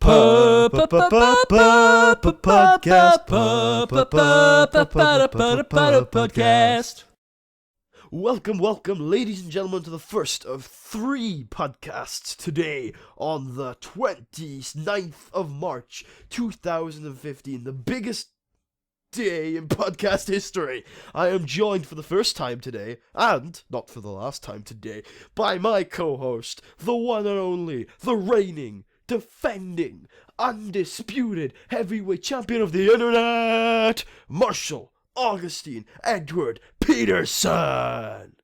Puddcast. Welcome, ladies and gentlemen, to the first of 3 podcasts today on the 29th of March, 2015, the biggest day in podcast history. I am joined for the first time today, and not for the last time today, by my co-host, the one and only, the reigning, defending, undisputed heavyweight champion of the internet, Marshall Augustine Edward Peterson.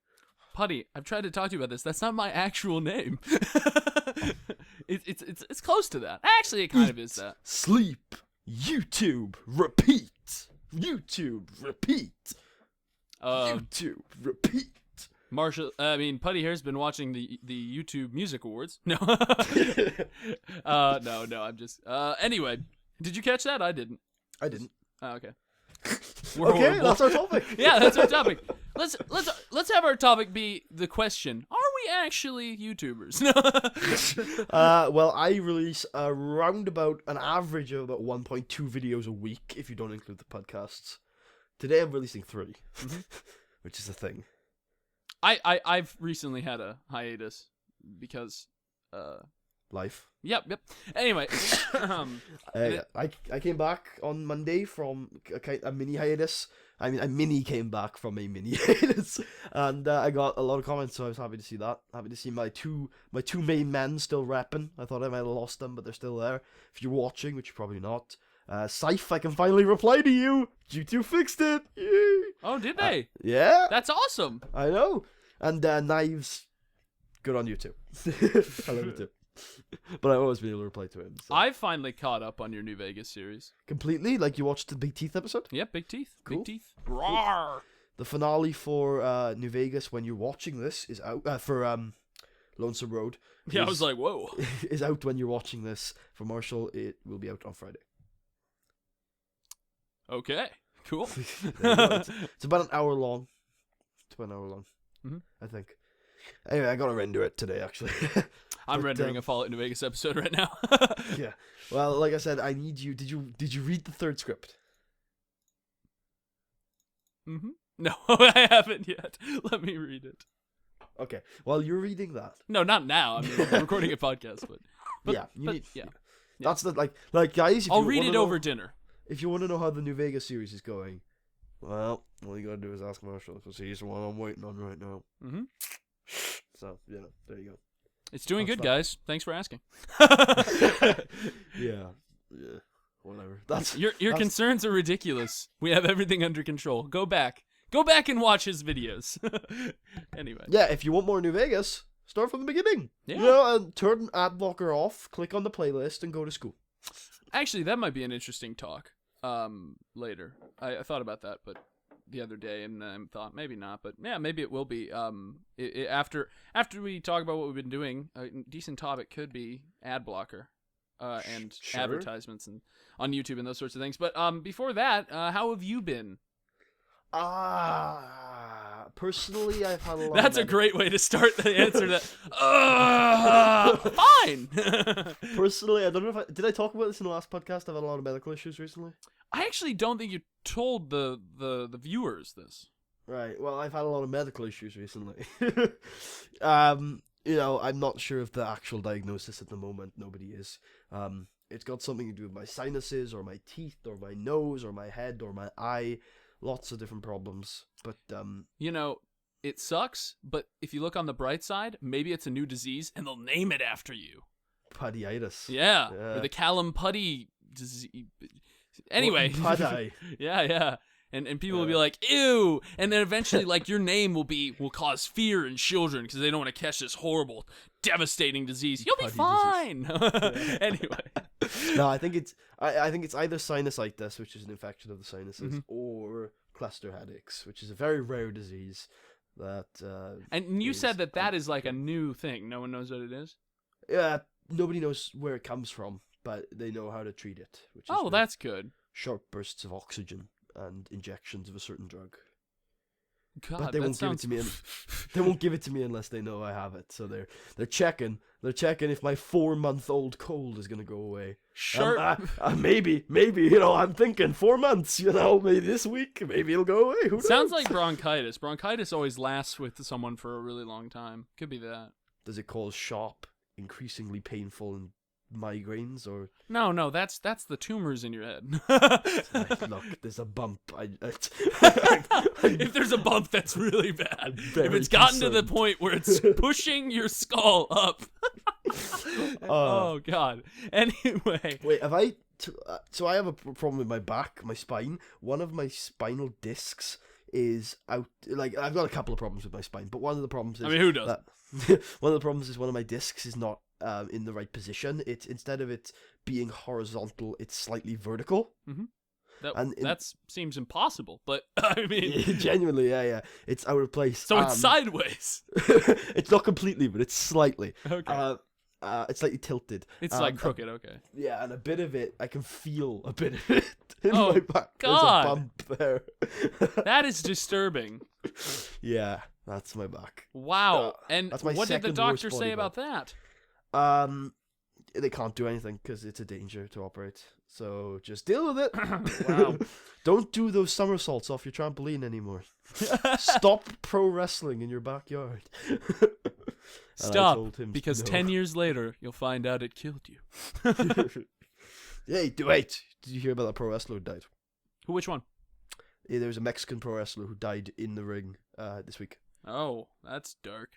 Putty, I've tried to talk to you about this. That's not my actual name. It's close to that. Actually, it kind of is that. Sleep. YouTube. Repeat. YouTube. Repeat. YouTube. Repeat. Putty here's been watching the YouTube Music Awards. No. No, I'm just... Anyway, did you catch that? I didn't. Oh, okay. Okay, that's our topic. Yeah, that's our topic. Let's have our topic be the question: are we actually YouTubers? Well, I release around about an average of about 1.2 videos a week if you don't include the podcasts. Today I'm releasing 3, which is a thing. I've recently had a hiatus because Life. Yep. Anyway, I came back on Monday from a mini hiatus. I mean, I came back from a mini hiatus, and I got a lot of comments, so I was happy to see that. Happy to see my two main men still repping. I thought I might have lost them, but they're still there. If you're watching, which you're probably not, Scythe, I can finally reply to you. You2 fixed it. Yay. Oh, did they? Yeah. That's awesome. I know. And Knives, good on you too. I love you too. But I've always been able to reply to him. So. I've finally caught up on your New Vegas series. Completely? Like you watched the Big Teeth episode? Yep, Big Teeth. Cool. Big Teeth. Roar! The finale for New Vegas, when you're watching this, is out for Lonesome Road. Yeah, I was like, whoa. Is out when you're watching this. For Marshall, it will be out on Friday. Okay, cool. It's about an hour long. Mm-hmm. I think. Anyway, I gotta render it today, actually. I'm rendering a Fallout New Vegas episode right now. Yeah. Well, like I said, I need you. Did you read the 3rd script? Mm-hmm. No, I haven't yet. Let me read it. Okay. While you're reading that. No, not now. I mean, I'm recording a podcast, but yeah. That's the like guys. I'll read it over dinner. If you want to know how the New Vegas series is going, well, all you gotta do is ask Marshall, because he's the one I'm waiting on right now. Mm-hmm. So, there you go. It's doing good, guys. Thanks for asking. Yeah, whatever. Your concerns are ridiculous. We have everything under control. Go back and watch his videos. Anyway. Yeah, if you want more New Vegas, start from the beginning. Yeah. And turn ad blocker off, click on the playlist, and go to school. Actually, that might be an interesting talk. Later. I thought about that, but the other day, and I thought maybe not, but yeah, maybe it will be. After we talk about what we've been doing, a decent topic could be ad blocker, and advertisements and on YouTube and those sorts of things. But before that, how have you been? Personally, I've had a lot. That's a great way to start the answer to that. Fine. Personally, I don't know if did I talk about this in the last podcast? I've had a lot of medical issues recently. I actually don't think you told the viewers this. Right. Well, I've had a lot of medical issues recently. I'm not sure of the actual diagnosis at the moment. Nobody is. It's got something to do with my sinuses, or my teeth, or my nose, or my head, or my eye. Lots of different problems. But it sucks. But if you look on the bright side, maybe it's a new disease, and they'll name it after you. Puddyitis. Yeah. Or the Callum Putty disease. Anyway. Putty. Yeah. And people will be like, ew, and then eventually, like, your name will cause fear in children because they don't want to catch this horrible, devastating disease. You'll be fine. Anyway, no, I think it's either sinusitis, which is an infection of the sinuses, or cluster headaches, which is a very rare disease. And you said that is like a new thing. No one knows what it is. Yeah, nobody knows where it comes from, but they know how to treat it. Which is that's good. Sharp bursts of oxygen and injections of a certain drug. God, but they won't give it to me. They won't give it to me unless they know I have it. So they're checking. They're checking if my 4-month-old cold is gonna go away. Sure. Maybe. I'm thinking 4 months. Maybe this week. Maybe it'll go away. Who knows? Sounds like bronchitis. Bronchitis always lasts with someone for a really long time. Could be that. Does it cause sharp, increasingly painful and migraines or? No, that's the tumors in your head. Look, there's a bump. If there's a bump, that's really bad. If very it's gotten to concerned. the point where it's pushing your skull up. Oh God. Anyway. Wait, have I? So I have a problem with my back, my spine. One of my spinal discs is out. Like, I've got a couple of problems with my spine, but one of the problems is. I mean, who doesn't? One of the problems is one of my discs is not in the right position. It's instead of it being horizontal, it's slightly vertical. Mm-hmm. That seems impossible, but I mean, genuinely, yeah, it's out of place. So it's sideways. It's not completely, but it's slightly. Okay. It's slightly tilted. It's like crooked. Okay. Yeah, and a bit of it, I can feel a bit of it in Oh, my back. God. There's a bump there. That is disturbing. Yeah, that's my back. Wow. And that's my what did the second doctor worst say body about that? They can't do anything because it's a danger to operate. So just deal with it. Wow. Don't do those somersaults off your trampoline anymore. Stop pro wrestling in your backyard. Stop, because 10 years later, you'll find out it killed you. Hey, wait. Did you hear about that pro wrestler who died? Which one? Yeah, there was a Mexican pro wrestler who died in the ring this week. Oh, that's dark.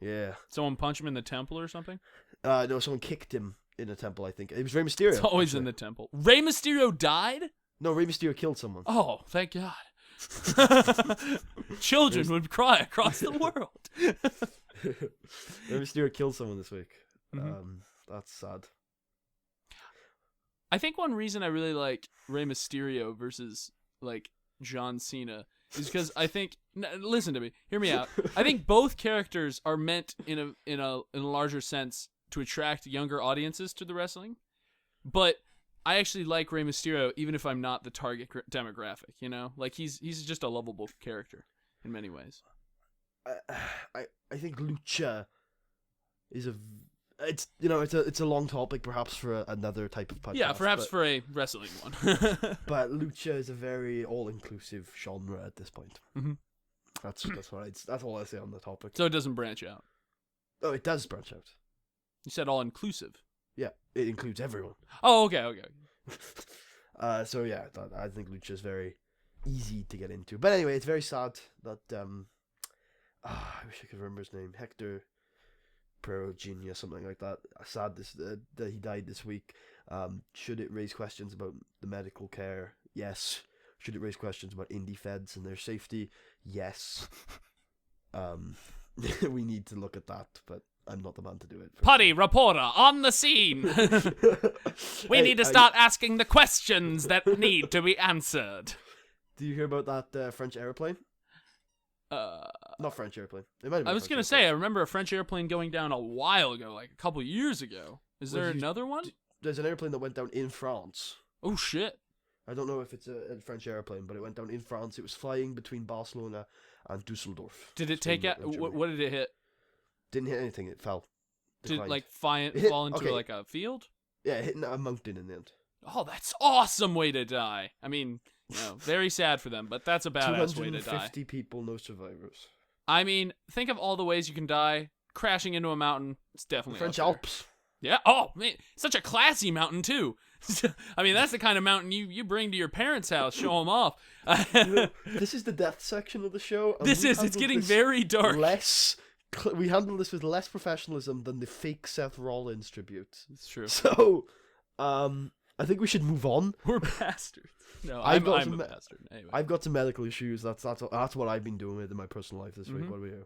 Yeah. Someone punched him in the temple or something? No, someone kicked him in a temple, I think. It was Rey Mysterio. It's always actually. in the temple. Rey Mysterio died? No, Rey Mysterio killed someone. Oh, thank God. Children would cry across the world. Rey Mysterio killed someone this week. Mm-hmm. That's sad. I think one reason I really like Rey Mysterio versus like John Cena is because I think listen to me, hear me out. I think both characters are meant in a larger sense to attract younger audiences to the wrestling, but I actually like Rey Mysterio even if I'm not the target demographic. Like he's just a lovable character in many ways. I think lucha is it's a long topic perhaps for another type of podcast. Yeah, perhaps for a wrestling one. But lucha is a very all-inclusive genre at this point. Mm-hmm. That's all I say on the topic. So it doesn't branch out. Oh, it does branch out. You said all inclusive. Yeah, it includes everyone. Oh, okay. So yeah, I think lucha is very easy to get into. But anyway, it's very sad that I wish I could remember his name. Hector Perugina, something like that. Sad that he died this week. Should it raise questions about the medical care? Yes. Should it raise questions about indie feds and their safety? Yes. We need to look at that, but I'm not the man to do it. Putty reporter on the scene. We need to start asking the questions that need to be answered. Do you hear about that French airplane? Not French airplane. It might have been I was going to say, I remember a French airplane going down a while ago, like a couple years ago. Is there another one? There's an airplane that went down in France. Oh, shit. I don't know if it's a French airplane, but it went down in France. It was flying between Barcelona and Dusseldorf. Did it take out... What did it hit? Didn't hit anything. It fell. Did it, like, fall into, like, a field? Yeah, it hit a mountain in the end. Oh, that's awesome way to die. I mean, very sad for them, but that's a badass way to die. 250 people, no survivors. I mean, think of all the ways you can die. Crashing into a mountain, it's definitely the French up there. Alps. Yeah. Oh, man, such a classy mountain, too. I mean, that's the kind of mountain you bring to your parents' house, show them off. This is the death section of the show. It's getting very dark. We handle this with less professionalism than the fake Seth Rollins tribute. It's true. So, I think we should move on. We're bastards. No, I'm a bastard. Anyway. I've got some medical issues. That's what I've been doing with in my personal life this week. What about you?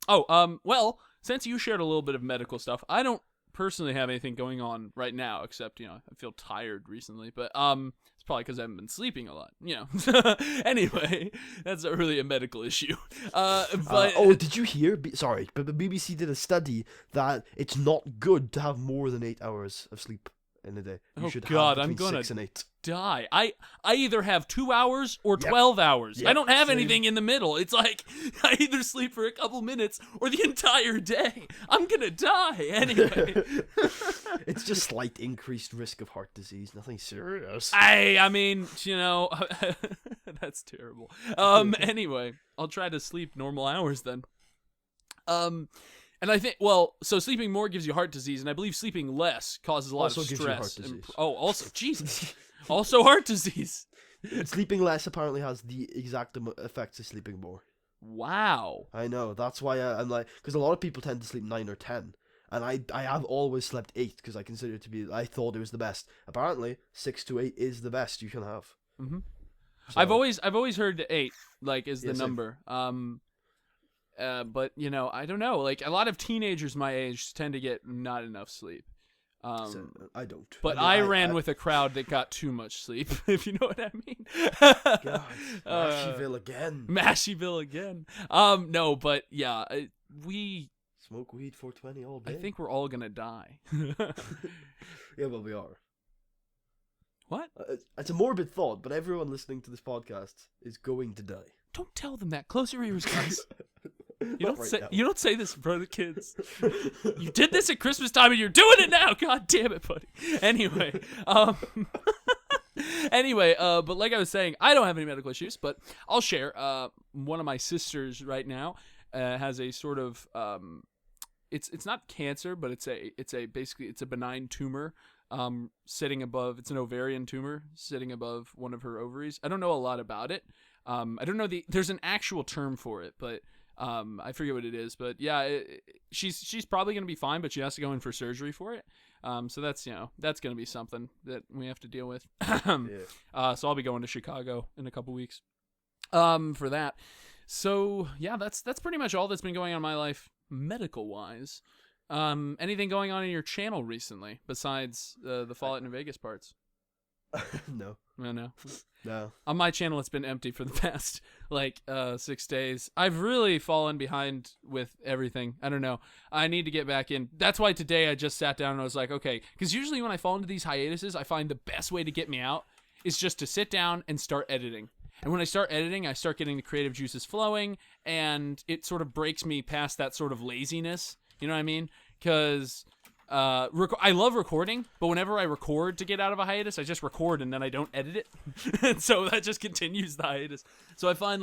Oh, well, since you shared a little bit of medical stuff, I don't personally have anything going on right now, except, I feel tired recently, but, it's probably because I haven't been sleeping a lot, Anyway, that's not really a medical issue. But did you hear? But the BBC did a study that it's not good to have more than 8 hours of sleep in a day. You Oh should God, have I'm between gonna 6 and 8. die. I either have 2 hours or 12 hours. I Yep, don't have same. anything in the middle. It's like I either sleep for a couple minutes or the entire day. I'm gonna die anyway. It's just slight increased risk of heart disease. Nothing serious. I mean, that's terrible. Anyway, I'll try to sleep normal hours then. And I think, so sleeping more gives you heart disease, and I believe sleeping less causes a lot Also of gives stress. you heart disease. Also, Jesus. Also heart disease. Sleeping less apparently has the exact effects of sleeping more. Wow. I know. That's why I'm like, because a lot of people tend to sleep 9 or 10. And I have always slept 8 because I consider it to be, I thought it was the best. Apparently, 6 to 8 is the best you can have. Mm-hmm. So, I've always heard 8, is the same. number. But I don't know. Like a lot of teenagers my age tend to get not enough sleep. so, I don't. But I ran with a crowd that got too much sleep, if you know what I mean. God, Mashyville again. Mashyville again. No, but yeah, we Smoke weed 420 all day. I think we're all gonna die. Yeah, well, we are. What? It's a morbid thought, but everyone listening to this podcast is going to die. Don't tell them that. Close your ears, guys. Not right now. You don't say this in front of the kids. You did this at Christmas time and you're doing it now. God damn it, buddy. Anyway, but like I was saying, I don't have any medical issues, but I'll share. One of my sisters right now has a sort of it's not cancer, but it's a benign tumor sitting above. It's an ovarian tumor sitting above one of her ovaries. I don't know a lot about it. I don't know there's an actual term for it, but I forget what it is. But yeah, she's probably gonna be fine, but she has to go in for surgery for it. So that's gonna be something that we have to deal with. Yeah. So I'll be going to Chicago in a couple weeks for that. So yeah, that's pretty much all that's been going on in my life medical wise. Anything going on in your channel recently besides the Fallout New Vegas parts? No. No. On my channel, it's been empty for the past 6 days. I've really fallen behind with everything. I don't know. I need to get back in. That's why today I just sat down and I was like, okay, because usually when I fall into these hiatuses, I find the best way to get me out is just to sit down and start editing. And when I start editing, I start getting the creative juices flowing, and it sort of breaks me past that sort of laziness. You know what I mean? Because I love recording, but whenever I record to get out of a hiatus, I just record and then I don't edit it. And so that just continues the hiatus. So I find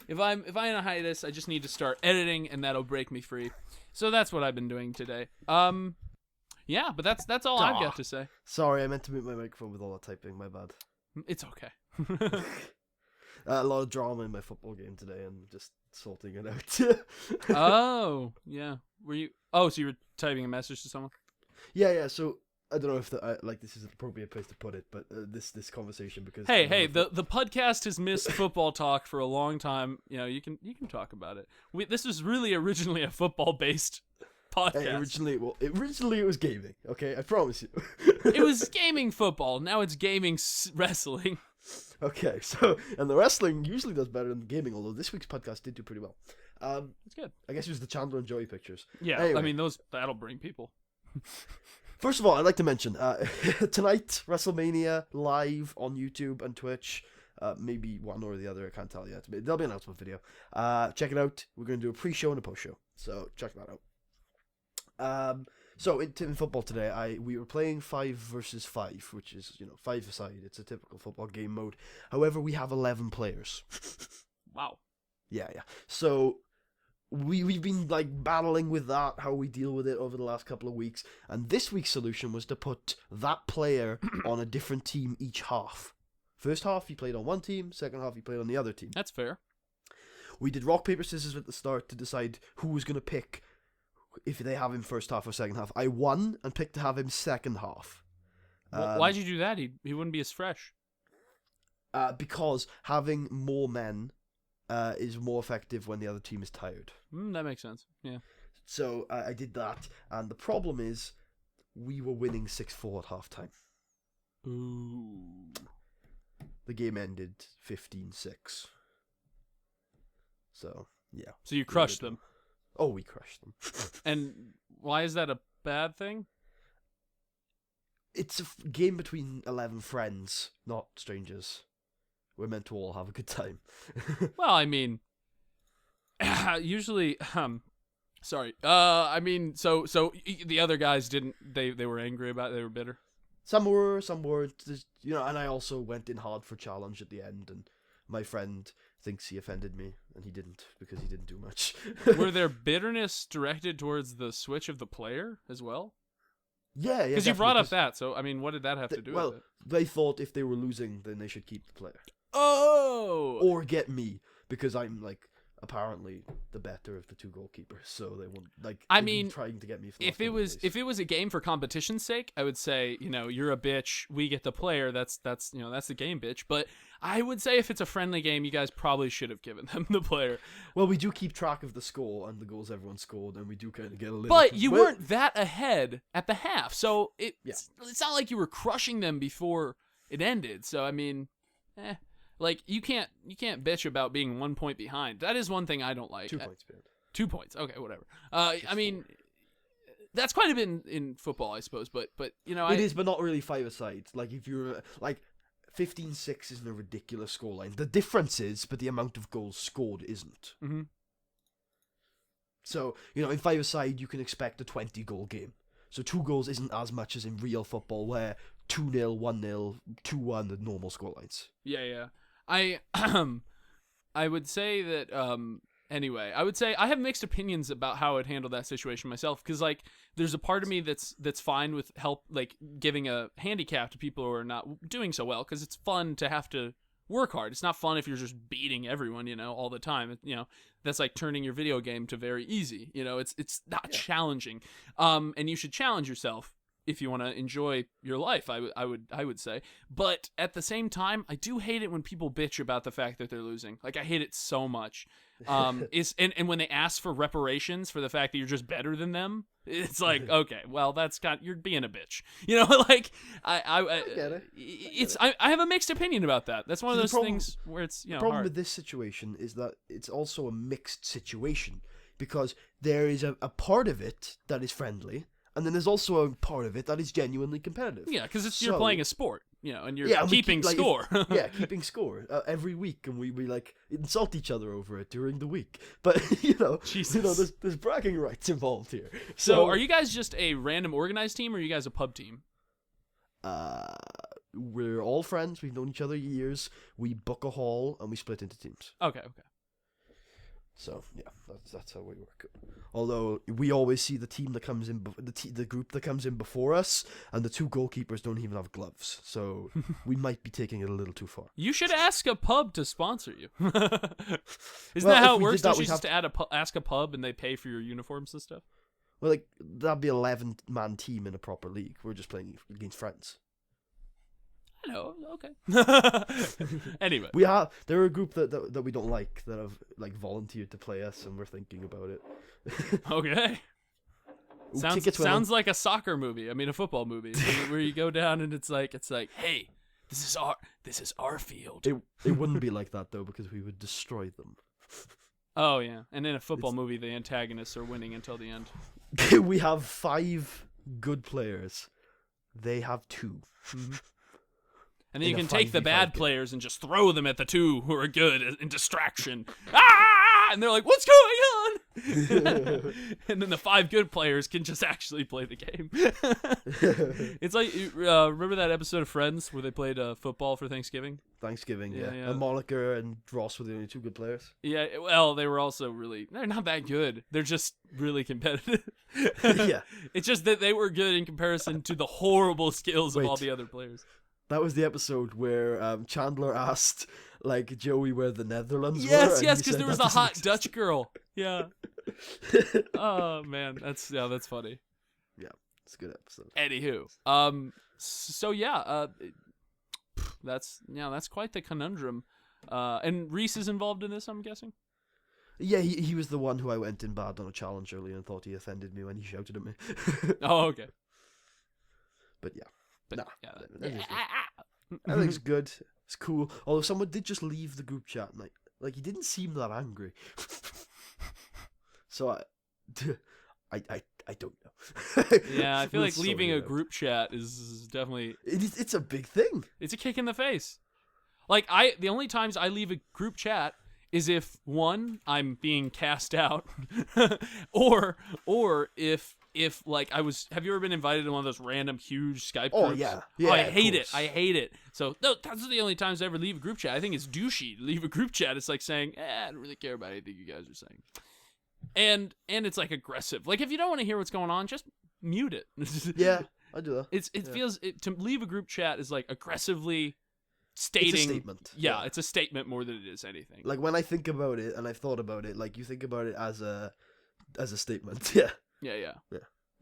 if I'm in a hiatus, I just need to start editing and that'll break me free. So that's what I've been doing today. Yeah, but that's all I've got to say. Sorry, I meant to mute my microphone with all that typing. My bad. It's okay. A lot of drama in my football game today, and just sorting it out. Oh, yeah. Were you? Oh, so you were typing a message to someone? Yeah. So I don't know if this is an appropriate place to put it, but this conversation because hey, the podcast has missed football talk for a long time. You can talk about it. This was really originally a football based podcast. Hey, originally it was gaming. Okay, I promise you. It was gaming football. Now it's gaming wrestling. Okay, so and the wrestling usually does better than the gaming, although this week's podcast did do pretty well. It's good. I guess it was the Chandler and Joey pictures. Yeah, anyway. I mean that'll bring people. First of all, I'd like to mention tonight WrestleMania live on YouTube and Twitch. Maybe one or the other, I can't tell yet. There'll be an announcement video. Check it out. We're going to do a pre-show and a post-show, so check that out. So in football today, we were playing 5 versus 5, which is 5-a-side. It's a typical football game mode. However, we have 11 players. Wow. Yeah. So we've been battling with that, how we deal with it over the last couple of weeks, and this week's solution was to put that player on a different team each half. First half he played on one team, second half he played on the other team. That's fair. We did rock paper scissors at the start to decide who was going to pick if they have him first half or second half. I won and picked to have him second half. Why'd you do that? He wouldn't be as fresh. Because having more men is more effective when the other team is tired. That makes sense. Yeah. So I did that, and the problem is we were winning 6-4 at halftime. Ooh. The game ended 15-6. So yeah. So you crushed them. Oh, we crushed them. And why is that a bad thing? it's a game between 11 friends, not strangers. We're meant to all have a good time. Well, I mean, usually, sorry. I mean, so the other guys didn't. They were angry about it. They were bitter. Some were, some weren't. You know, and I also went in hard for challenge at the end, and my friend thinks he offended me, and he didn't because he didn't do much. Were there bitterness directed towards the switch of the player as well? Yeah, Because you brought up that. So I mean, what did that have to do with it? They thought if they were losing, then they should keep the player. Oh, Or get me, because I'm like apparently the better of the two goalkeepers, so they won't like. I mean, trying to get me. For if it was a game for competition's sake, I would say, you know, you're a bitch. We get the player. That's you know, that's the game, bitch. But I would say if it's a friendly game, you guys probably should have given them the player. Well, we do keep track of the score and the goals everyone scored, and we do kind of get a little. But you weren't that ahead at the half, so it's not like you were crushing them before it ended. So I mean, like you can't bitch about being 1 point behind. That is one thing I don't like. 2 points behind. 2 points. Okay, whatever. I mean, that's quite a bit in football, I suppose. But you know, it is, but not really five-a-side. Like if you're like 15-6 isn't a ridiculous scoreline. The difference is, but the amount of goals scored isn't. Mm-hmm. So you know, in five-a-side, you can expect a 20-goal game. So 2 goals isn't as much as in real football, where 2-0, 1-0, 2-1 are normal scorelines. Yeah. I would say that anyway, I would say I have mixed opinions about how I'd handle that situation myself, because like there's a part of me that's fine with help, like giving a handicap to people who are not doing so well, because it's fun to have to work hard. It's not fun if you're just beating everyone, you know, all the time. You know, that's like turning your video game to very easy. You know, it's not challenging. And you should challenge yourself if you want to enjoy your life, I would say. But at the same time, I do hate it when people bitch about the fact that they're losing. Like, I hate it so much. And when they ask for reparations for the fact that you're just better than them, it's like, okay, well, you're being a bitch. You know, like I get it. I have a mixed opinion about that. That's one of those things where it's, you know, the problem hard. with this situation is that it's also a mixed situation, because there is a part of it that is friendly, and then there's also a part of it that is genuinely competitive. Yeah, because you're playing a sport, you know, and you're keeping like, score. Keeping score every week, and we like insult each other over it during the week. But you know, there's bragging rights involved here. So are you guys just a random organized team, or are you guys a pub team? We're all friends. We've known each other years. We book a hall and we split into teams. Okay. So yeah, that's how we work. Although we always see the team that comes in, the group that comes in before us, and the 2 goalkeepers don't even have gloves. So we might be taking it a little too far. You should ask a pub to sponsor you. Isn't that how it works? Don't you just ask a pub and they pay for your uniforms and stuff? Well, like that'd be 11-man team in a proper league. We're just playing against friends. I know. Okay. Anyway, there are a group that we don't like that have like volunteered to play us, and we're thinking about it. Okay. Sounds like a soccer movie. I mean, a football movie where you go down and it's like, hey, this is our field. It wouldn't be like that though, because we would destroy them. Oh yeah, and in a football movie, the antagonists are winning until the end. We have 5 good players. They have 2. Mm-hmm. And then you can take the bad players and just throw them at the 2 who are good in distraction. And they're like, what's going on? And then the 5 good players can just actually play the game. It's like, remember that episode of Friends where they played football for Thanksgiving? Yeah. And Monica and Ross were the only 2 good players. Yeah, well, they were also they're not that good. They're just really competitive. Yeah. It's just that they were good in comparison to the horrible skills of all the other players. That was the episode where Chandler asked like Joey where the Netherlands were. Yes, because there was a hot Dutch girl. Yeah. Oh man, that's funny. Yeah, it's a good episode. Anywho, so yeah, that's quite the conundrum. And Reese is involved in this, I'm guessing. Yeah, he was the one who I went in bad on a challenge earlier and thought he offended me when he shouted at me. Oh, okay. But yeah. But, everything's good. It's cool. Although someone did just leave the group chat, and like he didn't seem that angry. So I I don't know. Yeah, I feel We'll like leaving sort a it out. group chat is definitely It's a big thing. it's a kick in the face. Like the only times I leave a group chat is if one, I'm being cast out, or if like have you ever been invited to one of those random huge Skype Oh, groups? yeah. Oh, Yeah, I of hate it. course. I hate it. So no, that's the only times I ever leave a group chat. I think it's douchey to leave a group chat. It's like saying, I don't really care about anything you guys are saying. And it's like aggressive. Like if you don't want to hear what's going on, just mute it. Yeah, I do that. It Yeah. feels to leave a group chat is like aggressively stating. It's a statement. Yeah, it's a statement more than it is anything. Like when I think about it and I've thought about it, like you think about it as a statement. Yeah. Yeah.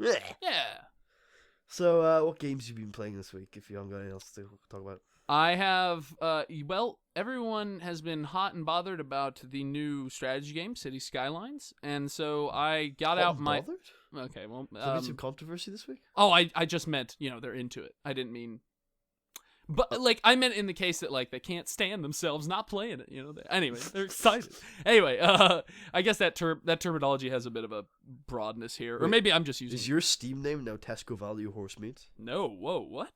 Yeah. Yeah. So, what games have you been playing this week? If you haven't got anything else to talk about. I have, well, everyone has been hot and bothered about the new strategy game, City Skylines, and so I got out my... Bothered? Okay, well, Has there been some controversy this week? oh, I just meant, they're into it. I didn't mean... But, like, I meant in the case that, like, they can't stand themselves not playing it, Anyway, they're excited. Anyway, I guess that terminology has a bit of a broadness here. Or Wait, maybe I'm just using... Is your Steam name now Tesco Value Horse Meat? No, whoa, what?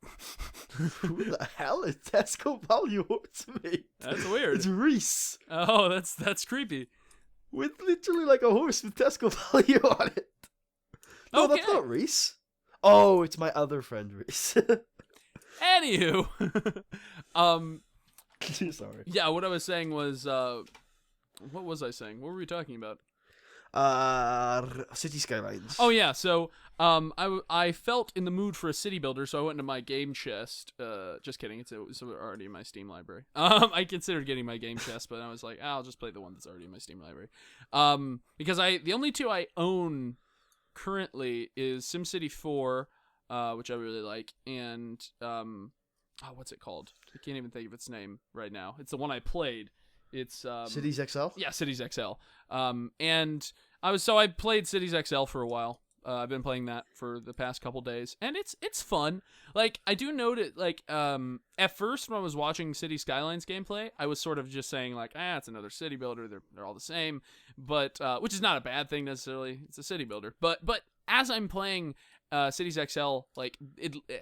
Who the hell is Tesco Value Horse Meat? That's weird. It's Reese. Oh, that's creepy. With literally like a horse with Tesco Value on it. No, that's Okay. not Reese. Oh, it's my other friend Reese. Anywho, Sorry. yeah, what I was saying was, what was I saying? What were we talking about? City Skylines. Oh yeah, so I felt in the mood for a city builder, so I went into my game chest. Just kidding, it's already in my Steam library. I considered getting my game chest, but I was like, I'll just play the one that's already in my Steam library. Because the only two I own currently is SimCity 4. Which I really like, and what's it called? I can't even think of its name right now. It's the one I played. It's Cities XL? Yeah, Cities XL. And I played Cities XL for a while. I've been playing that for the past couple days, and it's fun. Like I do note it. Like at first when I was watching City Skylines gameplay, I was sort of just saying like, it's another city builder. They're all the same, but which is not a bad thing necessarily. It's a city builder, but as I'm playing Cities XL, like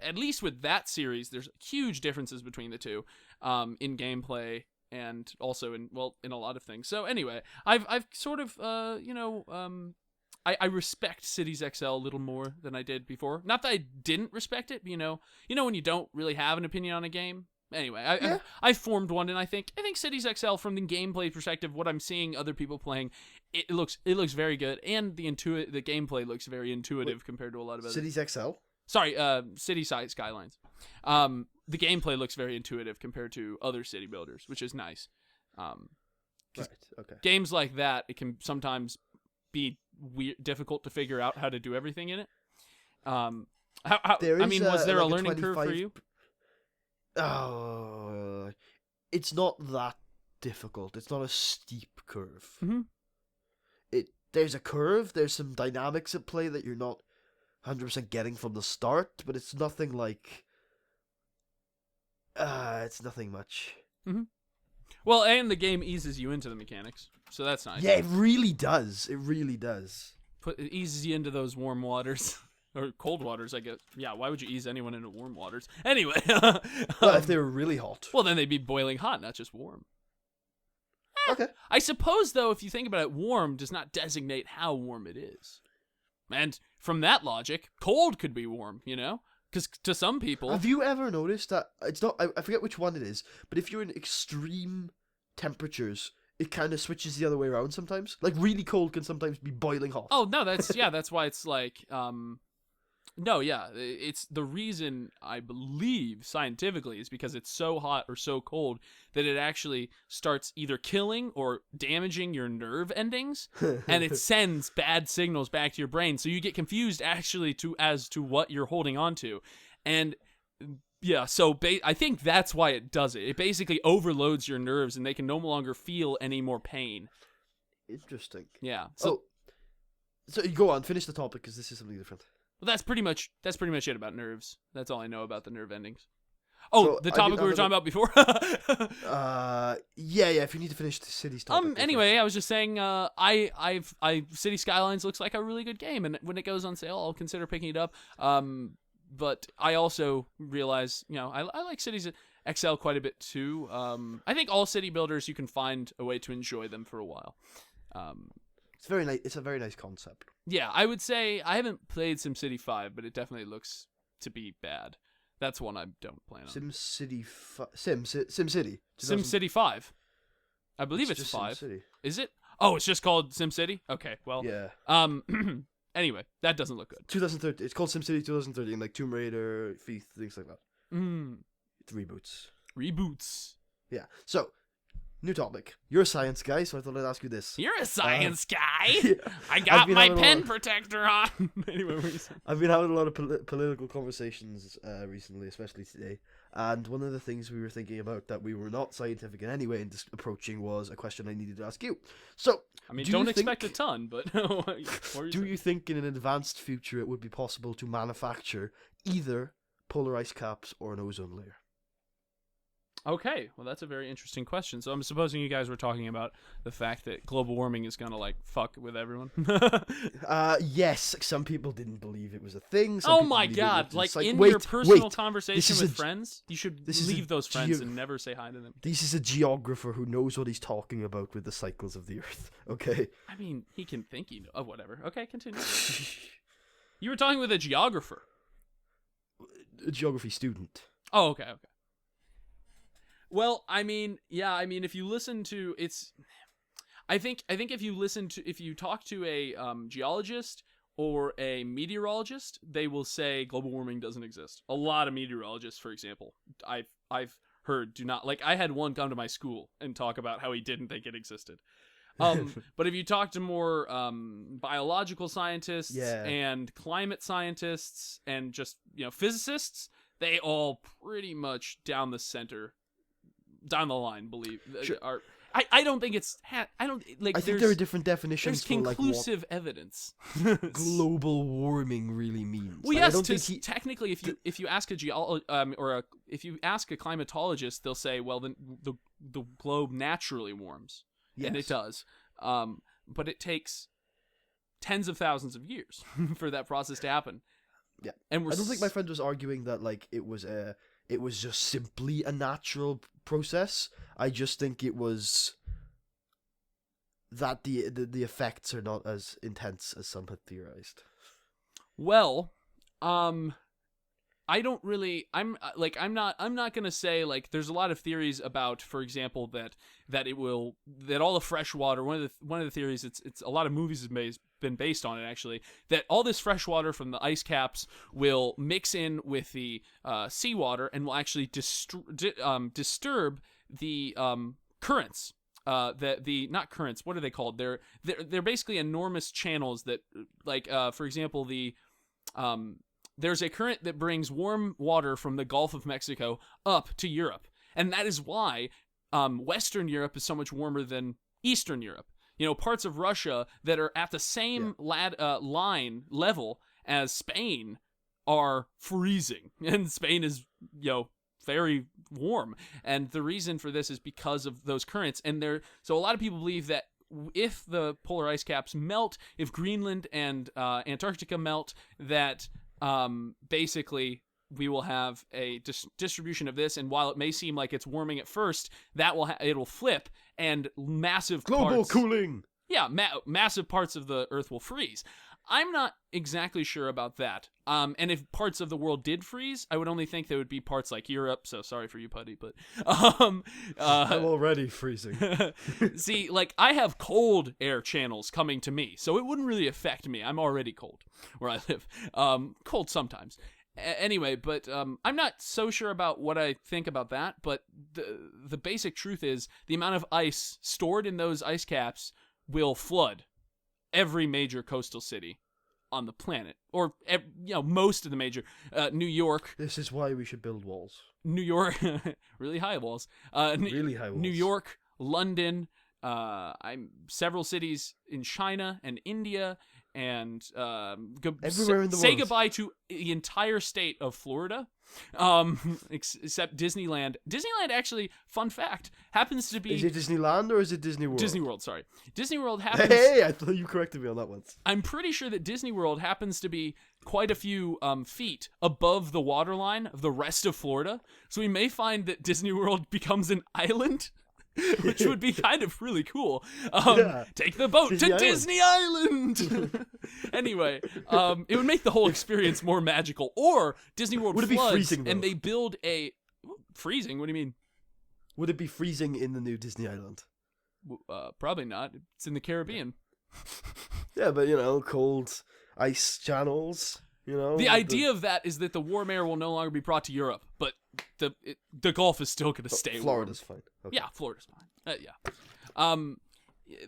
at least with that series, there's huge differences between the two, in gameplay and also in a lot of things. So anyway, I've sort of I respect Cities XL a little more than I did before. Not that I didn't respect it, but when you don't really have an opinion on a game. Anyway, I formed one, and I think Cities XL, from the gameplay perspective, what I'm seeing other people playing, it looks very good, and the gameplay looks very intuitive compared to a lot of other. Cities XL? Sorry, City Skylines. The gameplay looks very intuitive compared to other city builders, which is nice. Right, okay. Games like that, it can sometimes be difficult to figure out how to do everything in it. Was there a learning curve for you? Oh, it's not that difficult. It's not a steep curve. Mm-hmm. There's a curve. There's some dynamics at play that you're not 100% getting from the start, but it's nothing like. It's nothing much. Mm-hmm. Well, and the game eases you into the mechanics, so that's nice. Yeah, it really does. It really does. It eases you into those warm waters. Or cold waters, I guess. Yeah, why would you ease anyone into warm waters? Anyway. Well, if they were really hot. Well, then they'd be boiling hot, not just warm. Okay. I suppose, though, if you think about it, warm does not designate how warm it is. And from that logic, cold could be warm, Because to some people... Have you ever noticed that it's not... I forget which one it is, but if you're in extreme temperatures, it kind of switches the other way around sometimes? Like, really cold can sometimes be boiling hot. Oh, no, that's why it's like... No, yeah, it's the reason I believe scientifically is because it's so hot or so cold that it actually starts either killing or damaging your nerve endings, and it sends bad signals back to your brain, so you get confused actually as to what you're holding on to. And yeah, so I think that's why it does it. It basically overloads your nerves, and they can no longer feel any more pain. Interesting. Yeah. So you go on, finish the topic, because this is something different. Well, that's pretty much it about nerves. That's all I know about the nerve endings. Oh, So, the I topic mean, we were talking about before. Yeah. If you need to finish the city's topic. go Anyway, first. I was just saying, City Skylines looks like a really good game, and when it goes on sale, I'll consider picking it up. But I also realize, I like Cities XL quite a bit too. I think all city builders, you can find a way to enjoy them for a while. It's very nice. It's a very nice concept. Yeah, I would say I haven't played SimCity 5, but it definitely looks to be bad. That's one I don't plan on. SimCity. SimCity 5. I believe it's just 5. SimCity. Is it? Oh, it's just called SimCity? Okay, well. Yeah. Anyway, that doesn't look good. 2013. It's called SimCity 2013, like Tomb Raider, Thief, things like that. Mm. It's Reboots. Yeah. So, new topic. You're a science guy, so I thought I'd ask you this. You're a science guy. Yeah. I got been my having a pen lot- protector on. Anyway, what were you saying? I've been having a lot of political conversations recently, especially today. And one of the things we were thinking about that we were not scientific in any way in approaching was a question I needed to ask you. So, I mean, do don't you expect think- a ton, but what were you do saying? you think in an advanced future it would be possible to manufacture either polar ice caps or an ozone layer? Okay, well, that's a very interesting question. So I'm supposing you guys were talking about the fact that global warming is going to, fuck with everyone. Yes, some people didn't believe it was a thing. Some Oh people my believed it god, was in wait, your personal wait. conversation This is with a- friends, you should this is a leave those friends geo- and never say hi to them. This is a geographer who knows what he's talking about with the cycles of the Earth, okay? I mean, he can think he knows. Oh, whatever. Okay, continue. You were talking with a geographer. A geography student. Oh, okay. Well, if you listen to I think if you talk to a geologist or a meteorologist, they will say global warming doesn't exist. A lot of meteorologists, for example, I've heard do not I had one come to my school and talk about how he didn't think it existed. But if you talk to more biological scientists Yeah. and climate scientists and just physicists, they all pretty much down the line believe Sure. are. I don't think it's. I don't like. I think there are different definitions There's for like conclusive evidence. what global warming really means. Well, Like, I yes. don't think Technically, if you ask a if you ask a climatologist, they'll say, well, the globe naturally warms, and it Yes. does. But it takes tens of thousands of years for that process to happen. Yeah. And I don't think my friend was arguing that like it was just simply a natural process. I just think it was that the effects are not as intense as some had theorized. Well, I don't really. I'm not gonna say like. There's a lot of theories about, for example, that all the fresh water. One of the theories. It's a lot of movies have been based on it actually. That all this fresh water from the ice caps will mix in with the seawater and will actually disturb the currents. The not currents. What are they called? They're basically enormous channels that, for example, there's a current that brings warm water from the Gulf of Mexico up to Europe. And that is why Western Europe is so much warmer than Eastern Europe. Parts of Russia that are at the same line level as Spain are freezing. And Spain is, very warm. And the reason for this is because of those currents. So a lot of people believe that if the polar ice caps melt, if Greenland and Antarctica melt, that basically we will have a distribution of this, and while it may seem like it's warming at first, that it'll flip, and massive Global cooling. Yeah, massive parts of the Earth will freeze. I'm not exactly sure about that. And if parts of the world did freeze, I would only think there would be parts like Europe. So sorry for you, Putty, but I'm already freezing. see, I have cold air channels coming to me, so it wouldn't really affect me. I'm already cold where I live. Cold sometimes. Anyway, but I'm not so sure about what I think about that. But the basic truth is the amount of ice stored in those ice caps will flood every major coastal city on the planet, or most of the major. New York. This is why we should build walls. New York, really high walls. Really high walls. New York, London. Several cities in China and India and Everywhere in the say world. goodbye to the entire state of Florida, except Disneyland. Disneyland, actually, fun fact, happens to be Is it Disneyland or is it Disney World? Disney World. Sorry, Disney World happens. Hey, I thought you corrected me on that once. I'm pretty sure that Disney World happens to be quite a few feet above the waterline of the rest of Florida, so we may find that Disney World becomes an island. Which would be kind of really cool. Take the boat to Disney Island. Anyway, it would make the whole experience more magical. Or Disney World Would it be floods freezing, though? and they build a freezing. What do you mean? Would it be freezing in the new Disney Island? Probably not. It's in the Caribbean. Yeah, but cold ice channels. The idea of that is that the warm air will no longer be brought to Europe, but the Gulf is still going to stay warm. Florida's fine. Okay. Yeah, Florida's fine. Yeah.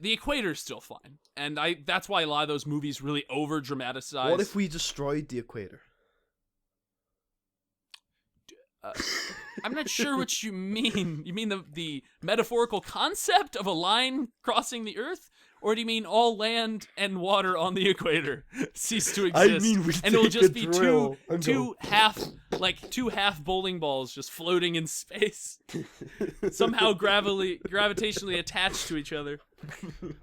The equator's still fine, and that's why a lot of those movies really over dramatize. What if we destroyed the equator? I'm not sure what you mean. You mean the metaphorical concept of a line crossing the Earth? Or do you mean all land and water on the equator cease to exist? I mean, and it'll just be two half bowling balls just floating in space, somehow gravitationally attached to each other,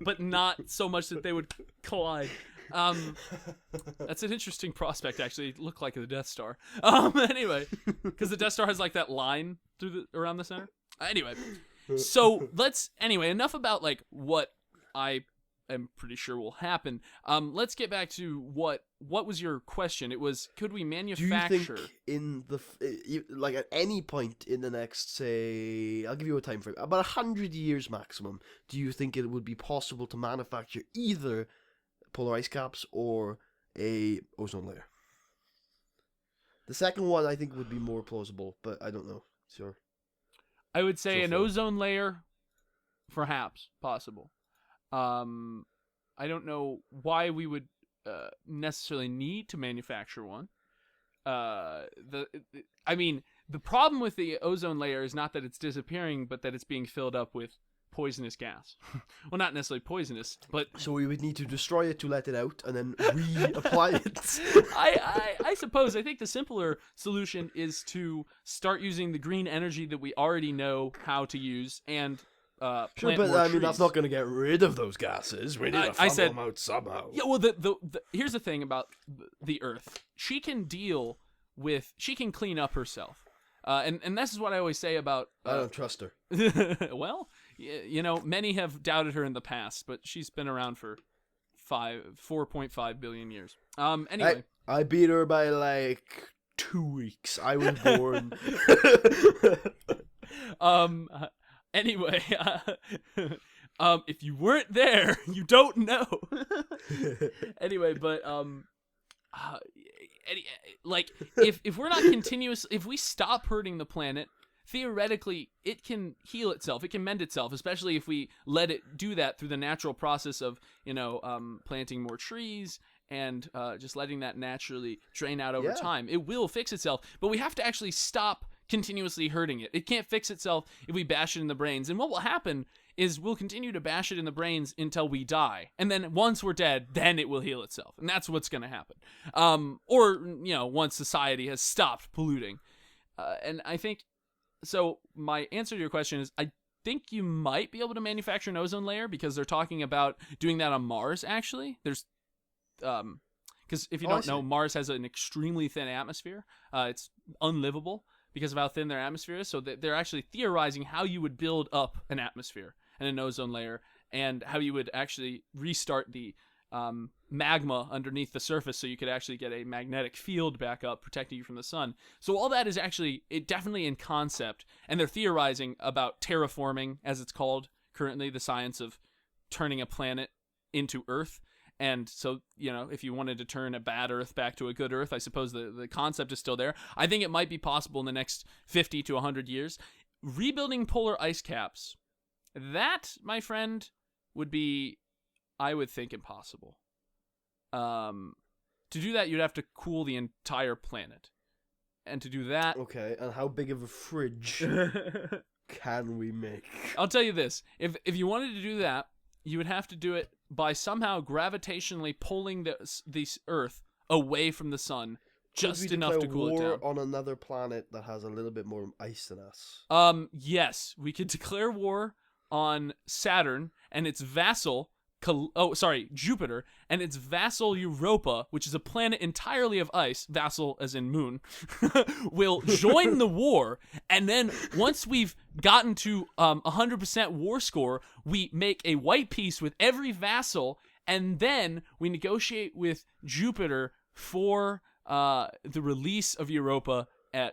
but not so much that they would collide. That's an interesting prospect, actually. It looked like the Death Star. Anyway, because the Death Star has like that line around the center. Anyway, so enough about like what I am pretty sure will happen. Let's get back to what was your question? It was, could we manufacture? Do you think at any point in the next, say, I'll give you a time frame, about 100 years maximum, do you think it would be possible to manufacture either polar ice caps or a ozone layer? The second one I think would be more plausible, but I don't know. Sure. I would say an ozone layer, perhaps possible. I don't know why we would necessarily need to manufacture one. The problem with the ozone layer is not that it's disappearing, but that it's being filled up with poisonous gas. Well, not necessarily poisonous, but so we would need to destroy it to let it out, and then reapply it. I suppose I think the simpler solution is to start using the green energy that we already know how to use and sure, but I mean that's not going to get rid of those gases. We need to funnel them out somehow. Yeah, well, here's the thing about the Earth. She can clean up herself, and this is what I always say about. I don't trust her. Well, many have doubted her in the past, but she's been around for 4.5 billion years. Anyway, I beat her by like 2 weeks. I was born. Anyway, if you weren't there, you don't know. Anyway, but if we're not if we stop hurting the planet, theoretically it can heal itself. It can mend itself, especially if we let it do that through the natural process of planting more trees and just letting that naturally drain out over time. It will fix itself, but we have to actually stop continuously hurting it. It can't fix itself if we bash it in the brains. And what will happen is we'll continue to bash it in the brains until we die. And then once we're dead, then it will heal itself. And that's what's going to happen. Or once society has stopped polluting. And I think, so my answer to your question is, I think you might be able to manufacture an ozone layer because they're talking about doing that on Mars, actually. There's, because if you don't know, Mars has an extremely thin atmosphere. It's unlivable because of how thin their atmosphere is. So they're actually theorizing how you would build up an atmosphere and an ozone layer, and how you would actually restart the magma underneath the surface so you could actually get a magnetic field back up protecting you from the sun. So all that is actually definitely in concept, and they're theorizing about terraforming, as it's called currently, the science of turning a planet into Earth. And so, if you wanted to turn a bad Earth back to a good Earth, I suppose the concept is still there. I think it might be possible in the next 50 to 100 years. Rebuilding polar ice caps, that, my friend, would be, I would think, impossible. To do that, you'd have to cool the entire planet. And to do that... Okay, and how big of a fridge can we make? I'll tell you this. If you wanted to do that, you would have to do it by somehow gravitationally pulling the Earth away from the sun just enough to cool it down. On another planet that has a little bit more ice than us. Yes, we could declare war on Saturn and its vassal, Jupiter, and its vassal Europa, which is a planet entirely of ice, vassal as in moon, will join the war, and then once we've gotten to 100% war score, we make a white peace with every vassal, and then we negotiate with Jupiter for the release of Europa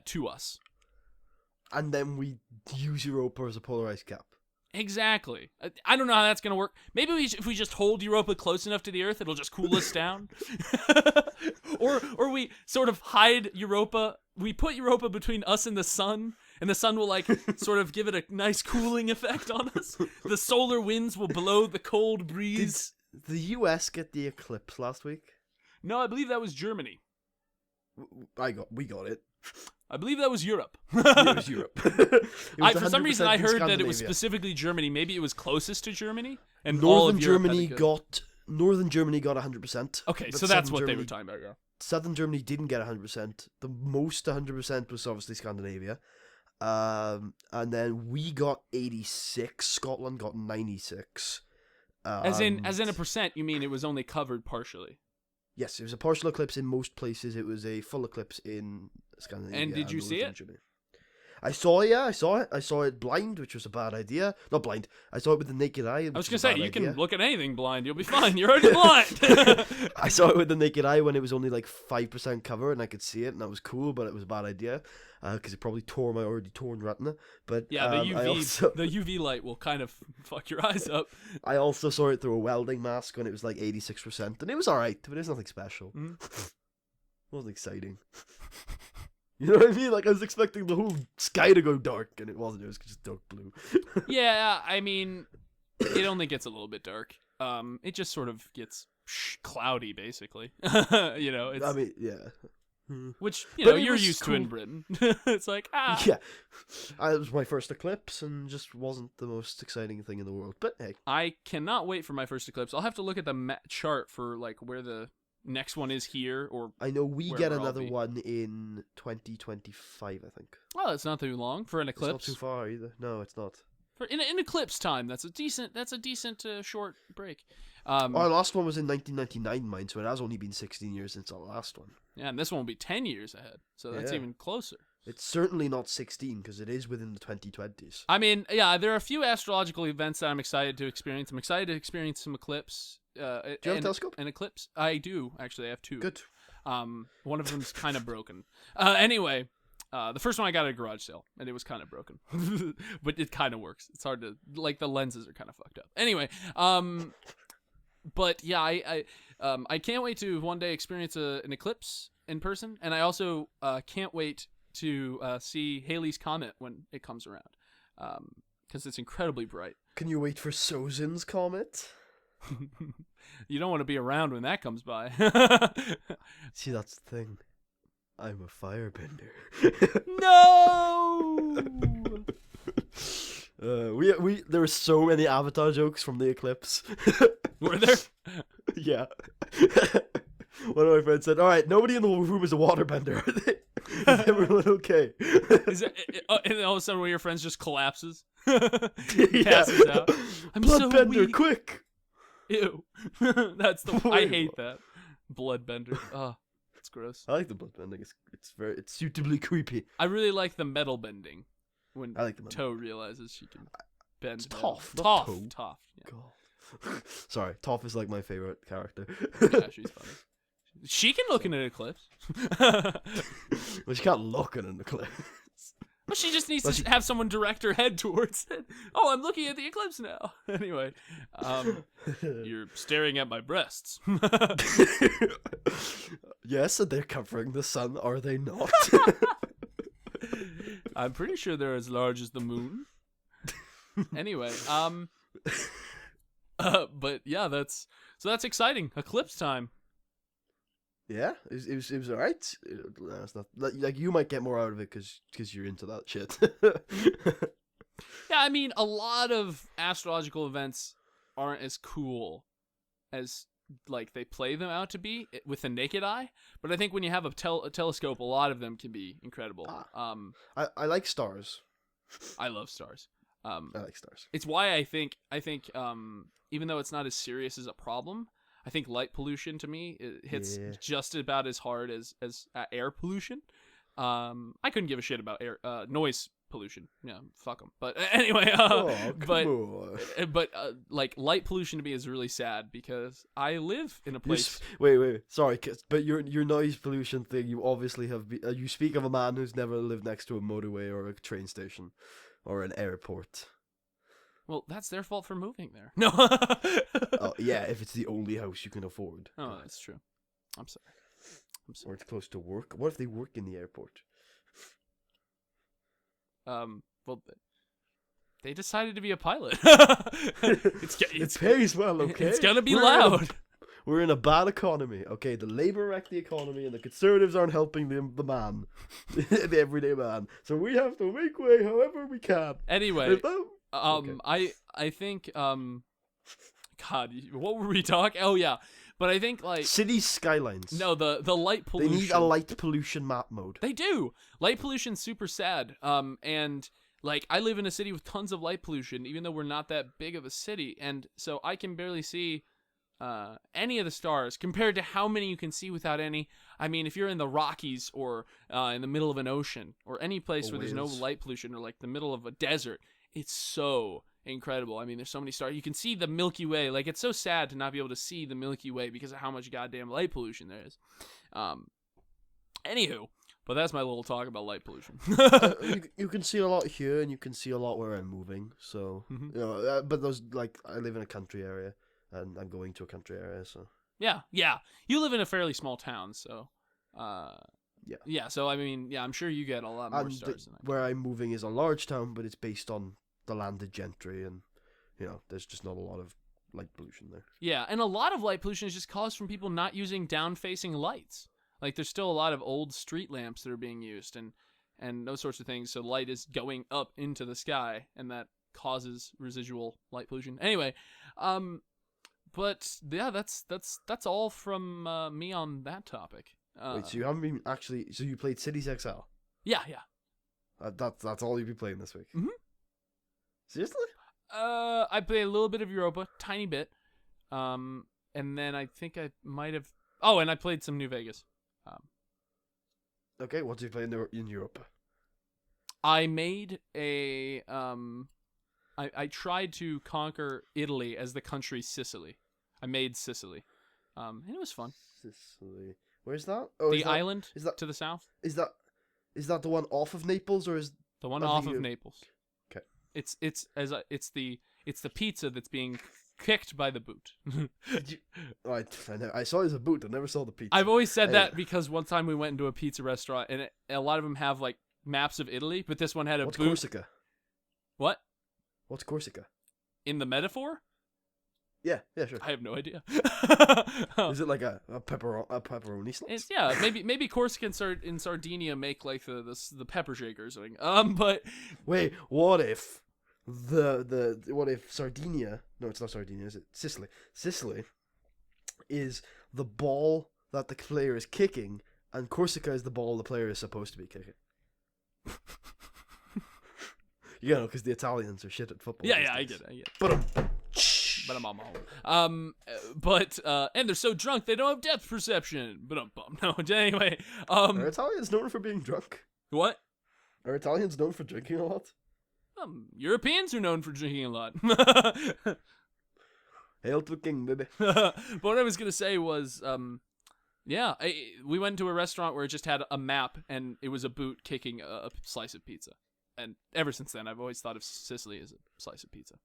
to us. And then we use Europa as a polar ice cap. Exactly. I don't know how that's going to work. Maybe if we just hold Europa close enough to the Earth, it'll just cool us down. or we sort of hide Europa. We put Europa between us and the sun will like sort of give it a nice cooling effect on us. The solar winds will blow the cold breeze. Did the US get the eclipse last week? No, I believe that was Germany. We got it. I believe that was Europe. It was Europe. For some reason, I heard that it was specifically Germany. Maybe it was closest to Germany, and Northern Germany got 100%. Okay, so that's what they were talking about. Yeah. Southern Germany didn't get 100%. The most 100% was obviously Scandinavia, and then we got 86. Scotland got 96. As in a percent, you mean it was only covered partially? Yes, it was a partial eclipse in most places. It was a full eclipse in Scandinavia. And did you see it? Germany. I saw it, yeah, I saw it. I saw it blind, which was a bad idea. Not blind. I saw it with the naked eye. I was going to say, you can look at anything blind. You'll be fine. You're already blind. I saw it with the naked eye when it was only like 5% cover and I could see it, and that was cool, but it was a bad idea because it probably tore my already torn retina. But yeah, the UV light will kind of fuck your eyes up. I also saw it through a welding mask when it was like 86%, and it was alright, but it's nothing special. It wasn't exciting. You know what I mean? Like, I was expecting the whole sky to go dark, and it wasn't. It was just dark blue. Yeah, I mean, it only gets a little bit dark. It just sort of gets cloudy, basically. You know, it's... I mean, yeah. Which, you're used to in Britain. It's like, Yeah. It was my first eclipse, and just wasn't the most exciting thing in the world. But, hey. I cannot wait for my first eclipse. I'll have to look at the chart for, like, where the next one is here, or I know we get another one in 2025, I think. Well, it's not too long for an eclipse. It's not too far either. No, it's not. In eclipse time, that's a decent short break. Our last one was in 1999, mine, so it has only been 16 years since our last one. Yeah, and this one will be 10 years ahead, so that's even closer. It's certainly not 16 because it is within the 2020s. I mean, yeah, there are a few astrological events that I'm excited to experience. I'm excited to experience some eclipse. Do you have a telescope? An eclipse? I do, actually. I have two. Good. One of them's kind of broken. Anyway, the first one I got at a garage sale, and it was kind of broken. But it kind of works. It's hard to... Like, the lenses are kind of fucked up. Anyway, but yeah, I can't wait to one day experience an eclipse in person, and I also can't wait to see Halley's Comet when it comes around, because it's incredibly bright. Can you wait for Sozin's Comet? You don't want to be around when that comes by. See, that's the thing. I'm a firebender. No! There were so many Avatar jokes from the eclipse. Were there? Yeah. One of my friends said, "All right, nobody in the room is a waterbender, are they? Is everyone okay?" And all of a sudden, one of your friends just collapses. Yeah. Passes out. I'm so Bloodbender, weak. quick! Ew. That's the. I hate that. Bloodbender. Oh, it's gross. I like the bloodbending. It's suitably creepy. I really like the metal bending. When I like the metal. Toe realizes she can bend. It's Toph. Toph. Yeah. God. Sorry, Toph is like my favorite character. Yeah, she's funny. She can look in an eclipse. Well, she can't look in an eclipse. Well, she just needs to have someone direct her head towards it. Oh, I'm looking at the eclipse now. Anyway, you're staring at my breasts. Yes, and they're covering the sun, are they not? I'm pretty sure they're as large as the moon. Anyway, but yeah, that's exciting. Eclipse time. Yeah, it was alright. It's not like you might get more out of it because you're into that shit. Yeah, I mean, a lot of astrological events aren't as cool as like they play them out to be with the naked eye. But I think when you have a telescope, a lot of them can be incredible. I like stars. I love stars. I like stars. It's why I think even though it's not as serious as a problem, I think light pollution to me it hits just about as hard as air pollution. I couldn't give a shit about air noise pollution. Yeah, fuck them. But anyway, like light pollution to me is really sad because I live in a place. Wait, sorry, but your noise pollution thing. You obviously have. You speak of a man who's never lived next to a motorway or a train station, or an airport. Well, that's their fault for moving there. No. Oh, yeah, if it's the only house you can afford. Oh, that's true. I'm sorry. Or it's close to work. What if they work in the airport? Well, they decided to be a pilot. It pays well, okay? It's gonna be loud. We're in a bad economy, okay? The Labour wrecked the economy, and the Conservatives aren't helping the man, the everyday man. So we have to make way however we can. Anyway, okay. I think God, what were we talking? Oh yeah, but I think like city skylines. No, the light pollution. They need a light pollution map mode. They do. Light pollution's super sad. And like I live in a city with tons of light pollution, even though we're not that big of a city, and so I can barely see any of the stars compared to how many you can see without any. I mean, if you're in the Rockies or in the middle of an ocean or any place where there's no light pollution or like the middle of a desert, it's so incredible. I mean, there's so many stars. You can see the Milky Way. Like, it's so sad to not be able to see the Milky Way because of how much goddamn light pollution there is. Anywho, but that's my little talk about light pollution. You can see a lot here, and you can see a lot where I'm moving. So, you know, but those like I live in a country area, and I'm going to a country area. So yeah. You live in a fairly small town, so yeah. So I mean, yeah, I'm sure you get a lot more stars than I do. Where I'm moving is a large town, but it's based on the landed gentry, and you know, there's just not a lot of light pollution there. Yeah, and a lot of light pollution is just caused from people not using down-facing lights. Like, there's still a lot of old street lamps that are being used, and those sorts of things. So light is going up into the sky, and that causes residual light pollution. Anyway, but yeah, that's all from me on that topic. Wait, so you haven't been actually? So you played Cities XL? Yeah. That's all you've been playing this week. Mm-hmm. Seriously? I played a little bit of Europa, tiny bit, and then I think I might have. Oh, and I played some New Vegas. Okay, what did you play in Europe? I made a I tried to conquer Italy as the country Sicily. I made Sicily, and it was fun. Sicily, where's that? Oh, the island to the south. Is that the one off of Naples, or is the one off of Naples? Okay, it's the pizza that's being kicked by the boot. I saw it as a boot. I never saw the pizza. I've always said that because one time we went into a pizza restaurant, and a lot of them have like maps of Italy, but this one had a What's boot. Corsica? What? What's Corsica? In the metaphor? Yeah, sure. I have no idea. Is it like a pepperoni slice? Maybe Corsica in Sardinia make like the pepper shakers thing. But wait, what if what if Sardinia? No, it's not Sardinia. Is it Sicily? Sicily is the ball that the player is kicking, and Corsica is the ball the player is supposed to be kicking. You know, because the Italians are shit at football. Yeah, I get it. But and they're so drunk they don't have depth perception. But no. Anyway, are Italians known for being drunk? What? Are Italians known for drinking a lot? Europeans are known for drinking a lot. Hail to the king, baby. But what I was gonna say was, we went to a restaurant where it just had a map and it was a boot kicking a slice of pizza. And ever since then, I've always thought of Sicily as a slice of pizza.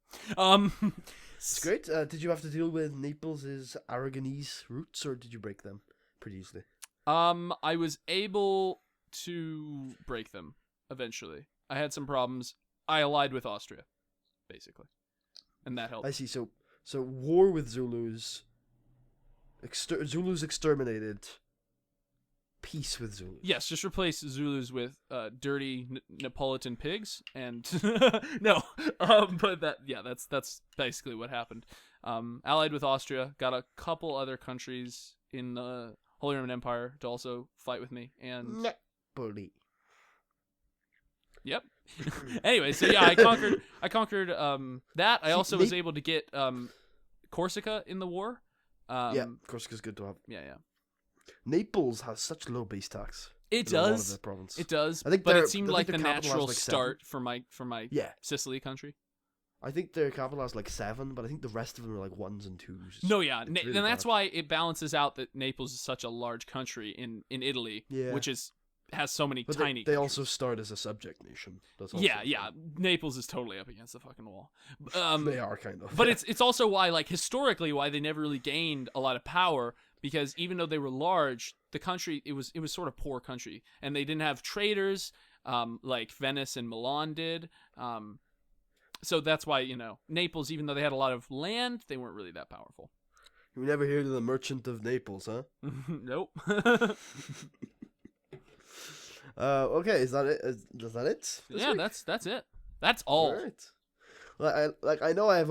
It's great. Did you have to deal with Naples' Aragonese roots, or did you break them pretty easily? I was able to break them eventually. I had some problems. I allied with Austria, basically, and that helped. I see. So war with Zulus. Zulus exterminated peace with Zulus. Yes, just replace Zulus with dirty Neapolitan pigs, and no, but that's basically what happened. Allied with Austria, got a couple other countries in the Holy Roman Empire to also fight with me, and Napoli. Yep. Anyway, so yeah, I conquered that. I also was able to get Corsica in the war. Yeah, Corsica's good to have. Yeah. Naples has such low base tax. It in a lot of does. their province. It does. I think but their- it seemed I like think the their capital has natural like start for my Yeah. Sicily country. I think their capital has like 7, but I think the rest of them are like 1s and 2s. No, yeah, It's really and that's bad. why it balances out that Naples is such a large country in Italy, Yeah. which has so many But tiny. they countries. also start as a subject nation. That's also Yeah. Naples is totally up against the fucking wall. They are kind of. But yeah. it's also why, like, historically, why they never really gained a lot of power, because even though they were large, the country it was sort of poor country, and they didn't have traders like Venice and Milan did. So that's why, Naples, even though they had a lot of land, they weren't really that powerful. You never heard of the Merchant of Naples, huh? Nope. Okay, is that it? Is that it? this Yeah, week? that's it. That's all. Alright. I know I've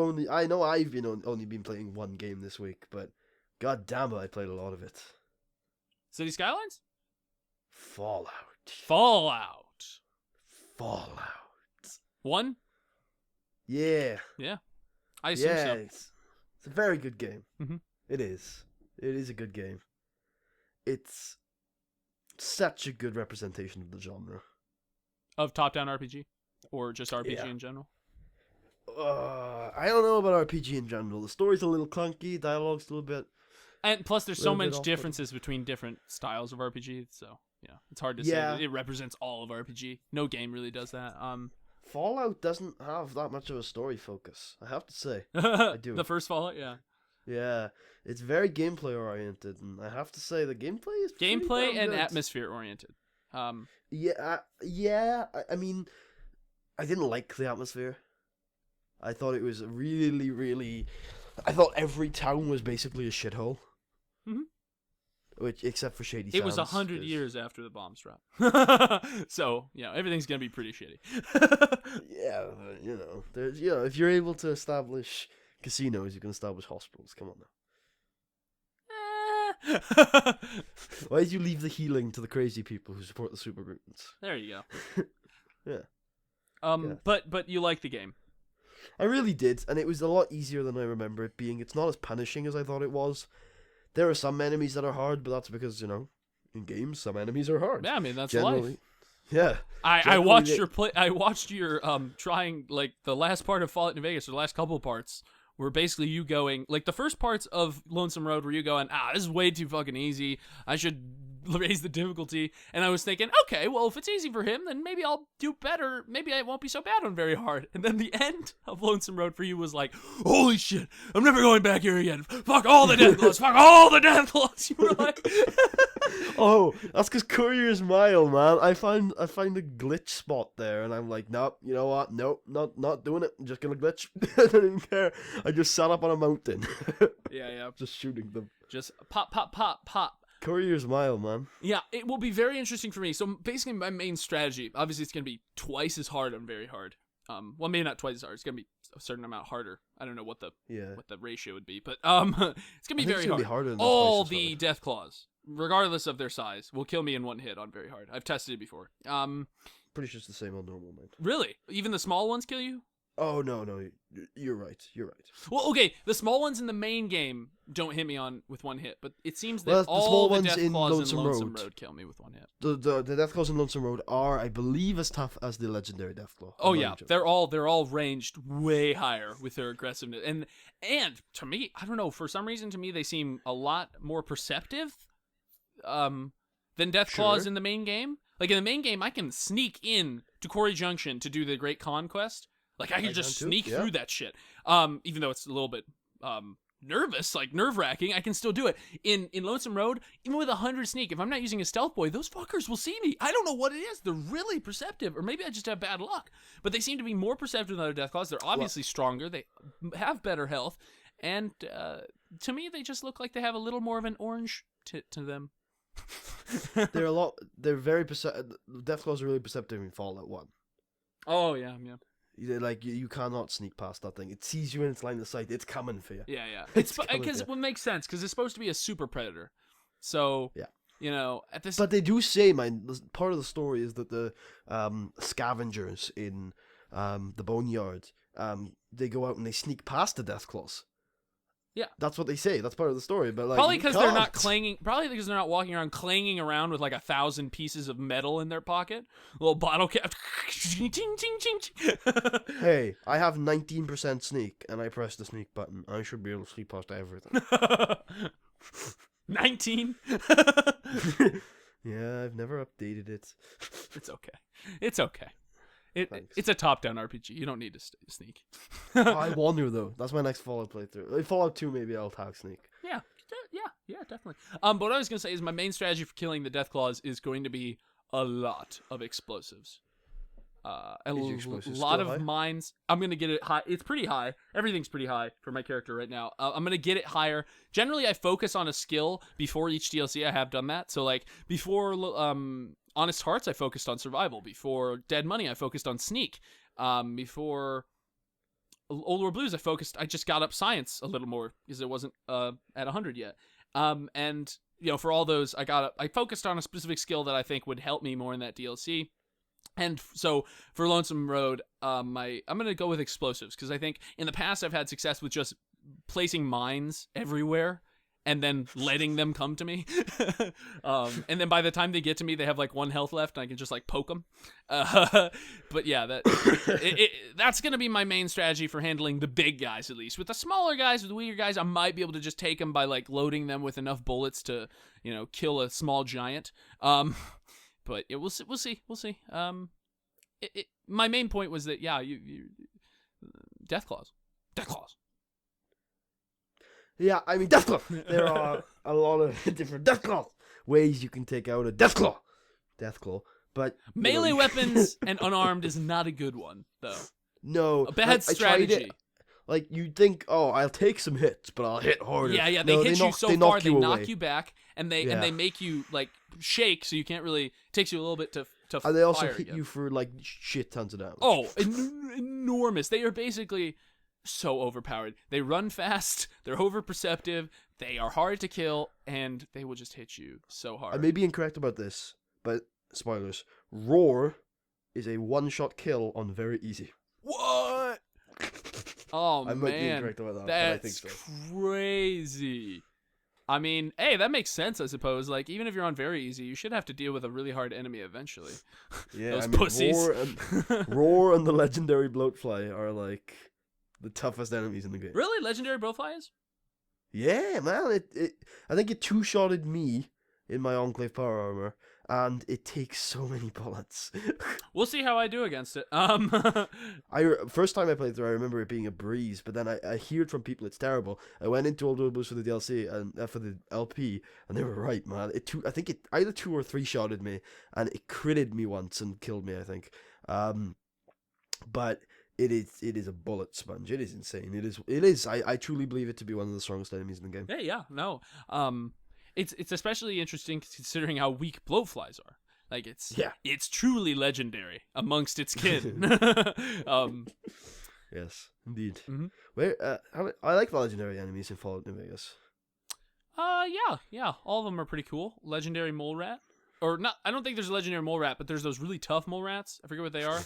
been only been playing one game this week, but god damn it, I played a lot of it. City Skylines? Fallout. One? Yeah. I assume Yeah. so. It's a very good game. Mhm. It is. It is a good game. It's such a good representation of the genre. Of top-down RPG? Or just RPG Yeah. in general? I don't know about RPG in general. The story's a little clunky, dialogue's still a bit. And plus, there's so Little bit much off-putting. differences between different styles of RPG, so, it's hard to Yeah. say that it represents all of RPG. No game really does that. Fallout doesn't have that much of a story focus, I have to say. I do. The first Fallout, yeah. Yeah, it's very gameplay oriented, and I have to say the gameplay is pretty Gameplay damn and good. atmosphere oriented. Yeah. I mean, I didn't like the atmosphere. I thought it was really, really. I thought every town was basically a shithole. Mhm. Which, except for Shady It was Sands, 100 'cause- years after the bombs dropped. So, everything's gonna be pretty shitty. Yeah, but, there's if you're able to establish casinos, you can establish hospitals. Come on now. Why did you leave the healing to the crazy people who support the super mutants? There you go. Yeah. But you like the game. I really did, and it was a lot easier than I remember it being. It's not as punishing as I thought it was. There are some enemies that are hard, but that's because, in games, some enemies are hard. Yeah, I mean, that's Generally. life. Yeah. I Generally, watched your play. I watched your trying, like, the last part of Fallout New Vegas, or the last couple of parts, were basically you going, like, the first parts of Lonesome Road where you going, this is way too fucking easy, I should raise the difficulty, and I was thinking, okay, well, if it's easy for him, then maybe I'll do better, maybe I won't be so bad on very hard, and then the end of Lonesome Road for you was like, holy shit, I'm never going back here again, fuck all the Deathclaws, fuck all the Deathclaws, you were like... Oh, that's because Courier's Mile, man. I find a glitch spot there, and I'm like, nope, you know what? Nope, not doing it. I'm just gonna glitch. I don't even care. I just sat up on a mountain. Yeah. Just shooting them. Just pop, pop, pop, pop. Courier's Mile, man. Yeah, it will be very interesting for me. So basically, my main strategy, obviously, it's going to be twice as hard on very hard. Well, maybe not twice as hard. It's going to be a certain amount harder. I don't know what the ratio would be, but it's going to be very hard. Be harder than All twice as the hard. death claws, regardless of their size, will kill me in one hit on very hard. I've tested it before. Pretty sure it's the same on normal, man. Really? Even the small ones kill you? Oh no, you're right. Well, okay, the small ones in the main game don't hit me with one hit, but it seems that Well, the all small the ones death in claws in Lonesome Lonesome Road. Road kill me with one hit. The Deathclaws in Lonesome Road are, I believe, as tough as the legendary Deathclaw. Oh I'm not yeah, even joking. they're all ranged way higher with their aggressiveness, and to me, I don't know, for some reason to me they seem a lot more perceptive, than Deathclaws Sure. in the main game. Like in the main game, I can sneak in to Quarry Junction to do the Great Conquest. Like I can just can too, sneak yeah. through that shit. Even though it's a little bit nervous, like nerve-wracking, I can still do it. In Lonesome Road, even with 100 sneak, if I'm not using a stealth boy, those fuckers will see me. I don't know what it is. They're really perceptive, or maybe I just have bad luck. But they seem to be more perceptive than other Deathclaws. They're obviously stronger. They have better health, and to me, they just look like they have a little more of an orange to them. They're very Deathclaws are really perceptive in Fallout 1. Oh yeah. Like you cannot sneak past that thing. It sees you in its line of sight. It's coming for you. Yeah. It's It's coming because for it you. makes sense because it's supposed to be a super predator. So Yeah. at this. But they do say, part of the story is that the scavengers in the boneyard, they go out and they sneak past the Deathclaws. Yeah. That's what they say. That's part of the story. But like, Probably you because they're not can't. clanging. Probably because they're not walking around clanging around with like 1,000 pieces of metal in their pocket. Little bottle cap. Hey, I have 19% sneak, and I press the sneak button. I should be able to sneak past everything. 19. Yeah, I've never updated it. It's okay. Thanks. It's a top-down RPG. You don't need to sneak. I wonder though. That's my next Fallout playthrough. Like, Fallout 2, maybe I'll tag sneak. Yeah, definitely. But what I was gonna say is my main strategy for killing the Deathclaws is going to be a lot of explosives. A Is your explosive lot skill of high? mines. I'm gonna get it high. It's pretty high. Everything's pretty high for my character right now. I'm gonna get it higher. Generally, I focus on a skill before each DLC. I have done that. So like before, Honest Hearts, I focused on survival. Before Dead Money, I focused on sneak. Before Old War Blues, I just got up science a little more because it wasn't at 100 yet. And for all those, I focused on a specific skill that I think would help me more in that DLC. And so for Lonesome Road, I'm gonna go with explosives because I think in the past I've had success with just placing mines everywhere and then letting them come to me. And then by the time they get to me, they have like 1 health left, and I can just like poke them. But yeah, that's gonna be my main strategy for handling the big guys at least. With the smaller guys, with the weaker guys, I might be able to just take them by like loading them with enough bullets to kill a small giant. But we'll see. My main point was that you Deathclaws. Yeah, I mean, Deathclaw. There are a lot of different Deathclaw ways you can take out a Deathclaw. But Melee weapons and unarmed is not a good one, though. No, A bad like, I tried strategy. it. Like you'd think, oh, I'll take some hits, but I'll hit harder. Yeah, No, they hit you so they far, knock they you knock away. you back, and they make you like shake, so you can't really. It takes you a little bit to And they also fire hit again. you for like shit tons of damage. Oh, enormous! They are basically so overpowered. They run fast. They're over perceptive. They are hard to kill, and they will just hit you so hard. I may be incorrect about this, but spoilers. Roar is a one-shot kill on very easy. What? Oh I might be man, incorrect about that, but I think that's so. crazy. I mean, hey, that makes sense, I suppose. Like, even if you're on very easy, you should have to deal with a really hard enemy eventually. Yeah, Those I mean, pussies. Roar and the legendary bloatfly are like the toughest enemies in the game. Really? Legendary Blowfly is? Yeah, man. I think it two-shotted me in my Enclave power armor, and it takes so many bullets. We'll see how I do against it. First time I played through, I remember it being a breeze, but then I heard from people it's terrible. I went into Old World Blues for the DLC and for the LP, and they were right, man. I think it either 2 or 3 shotted me, and it critted me once and killed me, I think. But it is a bullet sponge. It is insane. It is. I truly believe it to be one of the strongest enemies in the game. Hey, yeah, no. It's especially interesting considering how weak blowflies are. Like it's truly legendary amongst its kin. Yes, indeed. Mm-hmm. I like the legendary enemies in Fallout New Vegas. Yeah. All of them are pretty cool. Legendary mole rat, or not? I don't think there's a legendary mole rat, but there's those really tough mole rats. I forget what they are.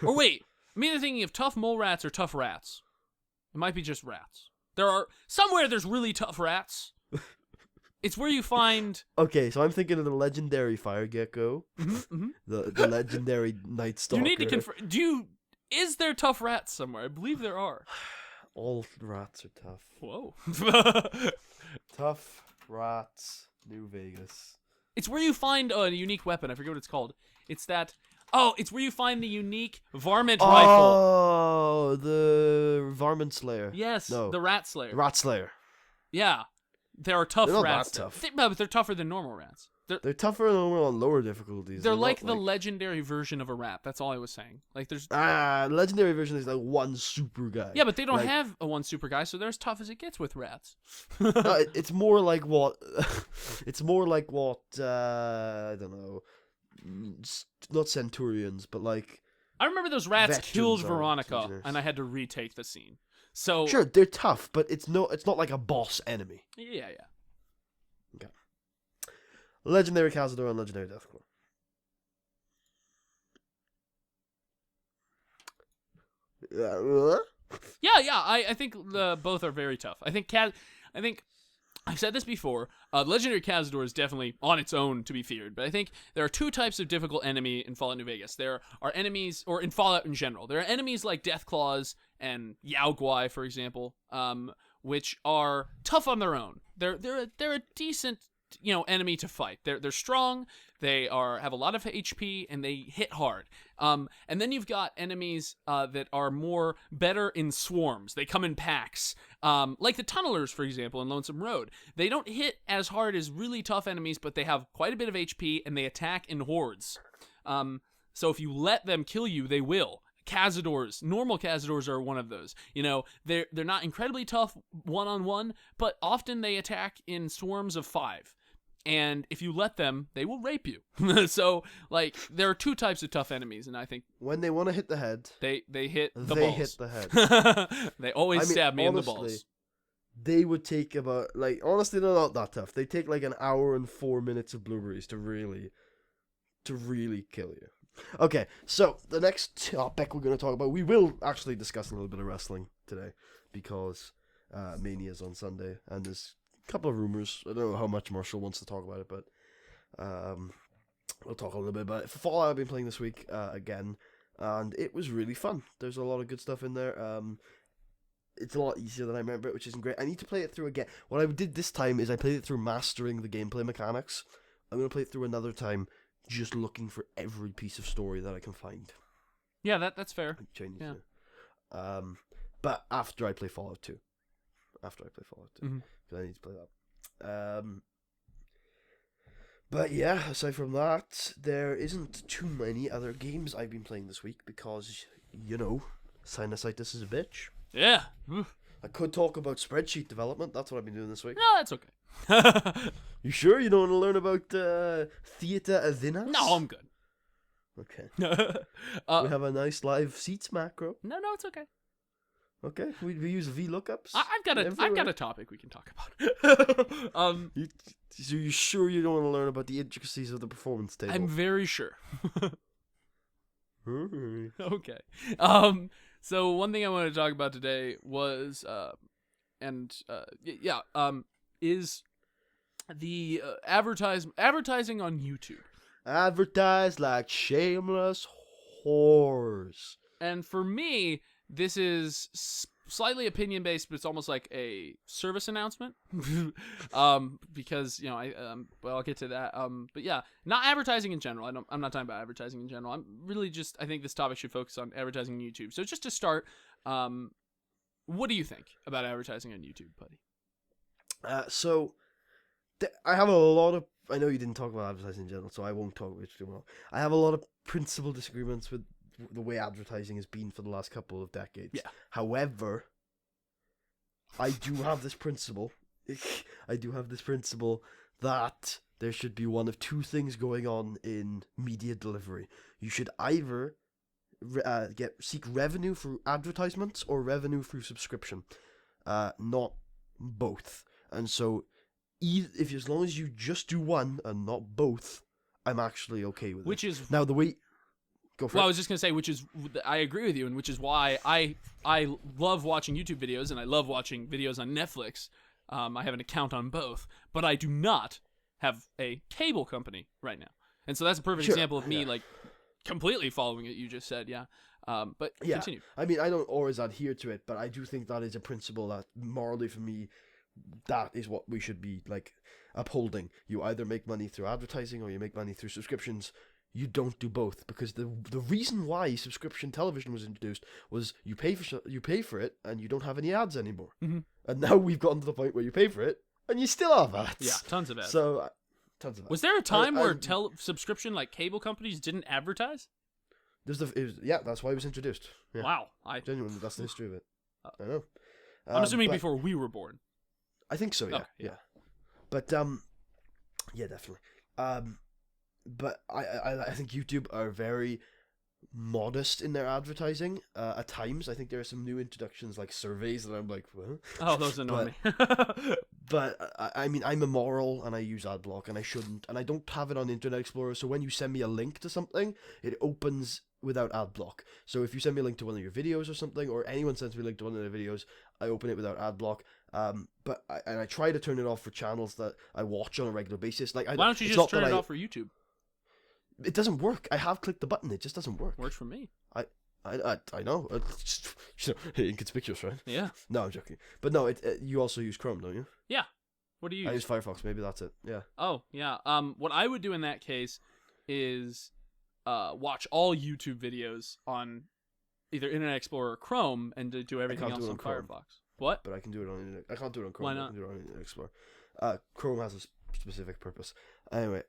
Or wait, I'm either thinking of tough mole rats or tough rats. It might be just rats. There's really tough rats. It's where you find. Okay, so I'm thinking of the legendary fire gecko, the legendary night stalker. You need to confirm. Is there tough rats somewhere? I believe there are. All rats are tough. Whoa. Tough rats, New Vegas. It's where you find a unique weapon. I forget what it's called. It's where you find the unique varmint rifle. Oh, the Varmint Slayer. Yes, No. the Rat Slayer. Rat Slayer. Yeah. There are tough They're not rats. that tough. But they're tougher than normal rats. They're tougher on lower difficulties. They're like not the legendary version of a rat. That's all I was saying. Like there's legendary version is like one super guy. Yeah, but they don't Like, have a one super guy, so they're as tough as it gets with rats. no, it's more like what it's more like what I don't know, not centurions, but like I remember those rats veterans killed are Veronica, legionnaires. and I had to retake the scene. So sure, they're tough, but it's not like a boss enemy. yeah. Okay. Legendary Cazador and Legendary Deathclaw. Yeah. I think both are very tough. I think I've said this before. Legendary Cazador is definitely on its own to be feared, but I think there are two types of difficult enemy in Fallout New Vegas. There are enemies, or in Fallout in general, there are enemies like Deathclaws and Yao Guai, for example, which are tough on their own. They're a decent enemy to fight. They're strong. They have a lot of HP and they hit hard. And then you've got enemies that are better in swarms. They come in packs. Like the Tunnelers, for example, in Lonesome Road. They don't hit as hard as really tough enemies, but they have quite a bit of HP and they attack in hordes. So if you let them kill you, they will. Cazadors, normal Cazadors are one of those. They're not incredibly tough one-on-one, but often they attack in swarms of 5. And if you let them, they will rape you. So, like, there are two types of tough enemies, and I think when they want to hit the head, they hit the they balls. hit the head. They always stab me honestly, in the balls. They would take about honestly, they're not that tough. They take like an hour and 4 minutes of blueberries to really kill you. Okay, so the next topic we're going to talk about, we will actually discuss a little bit of wrestling today because Mania's on Sunday, and there's a couple of rumors. I don't know how much Marshall wants to talk about it, but we'll talk a little bit about it. Fallout I've been playing this week again, and it was really fun. There's a lot of good stuff in there. It's a lot easier than I remember, which isn't great. I need to play it through again. What I did this time is I played it through mastering the gameplay mechanics. I'm going to play it through another time just looking for every piece of story that I can find. Yeah, that's fair. Yeah. But after I play Fallout 2. Because I need to play that. But yeah, aside from that, there isn't too many other games I've been playing this week because, sinusitis is a bitch. Yeah. I could talk about spreadsheet development. That's what I've been doing this week. No, that's okay. You sure you don't want to learn about Theater Avinas? No, I'm good. Okay. We have a nice live seats macro. No, it's okay. Okay, we use VLOOKUPs. I've got a topic we can talk about. So you sure you don't want to learn about the intricacies of the performance table? I'm very sure. Hmm. Okay. So one thing I wanted to talk about today was, is the advertising on YouTube. Advertise like shameless whores. And for me, this is slightly opinion based, but it's almost like a service announcement. Because I'll get to that. But yeah, not advertising in general. I'm not talking about advertising in general. I'm really I think this topic should focus on advertising on YouTube. So just to start, what do you think about advertising on YouTube, buddy? I have a lot of. I know you didn't talk about advertising in general, so I won't talk about it too much. I have a lot of principal disagreements with the way advertising has been for the last couple of decades. Yeah. However, I do have this principle. That there should be one of two things going on in media delivery. You should either seek revenue through advertisements or revenue through subscription, not both. And so, as long as you just do one and not both, I'm actually okay with it. Which is now the way. Go for it. I was just gonna say, I agree with you, and which is why I love watching YouTube videos and I love watching videos on Netflix. I have an account on both, but I do not have a cable company right now, and so that's a perfect example of me completely following what you just said. Yeah. But continue. I mean, I don't always adhere to it, but I do think that is a principle that morally for me, that is what we should be upholding. You either make money through advertising or you make money through subscriptions. You don't do both, because the reason why subscription television was introduced was you pay for it and you don't have any ads anymore. Mm-hmm. And now we've gotten to the point where you pay for it and you still have ads. Yeah, tons of ads. So Tons of ads. Was there a time where subscription like cable companies didn't advertise? That's why it was introduced. Yeah. Wow, Genuinely, that's the history of it. I know. I'm assuming before we were born. I think so. Yeah, Okay, yeah. But yeah, definitely. But I think YouTube are very modest in their advertising. At times, I think there are some new introductions like surveys that I'm like, well. Oh, those annoy me. But I mean, I'm immoral and I use AdBlock and I shouldn't, and I don't have it on Internet Explorer. So when you send me a link to something, it opens without AdBlock. So if you send me a link to one of your videos or something, or anyone sends me a link to one of their videos, I open it without AdBlock. But I try to turn it off for channels that I watch on a regular basis. Like, why don't you just turn it off for YouTube? It doesn't work. I have clicked the button. It just doesn't work. Works for me. I know. It's just, inconspicuous, right? Yeah. No, I'm joking. But no, you also use Chrome, don't you? Yeah. What do you use? I use Firefox. Maybe that's it. Yeah. Oh, yeah. What I would do in that case is watch all YouTube videos on either Internet Explorer or Chrome and do everything else on Firefox. What? But I can do it on Internet. I can't do it on Chrome. Why not? I can do it on Internet Explorer. Chrome has a specific purpose. Anyway,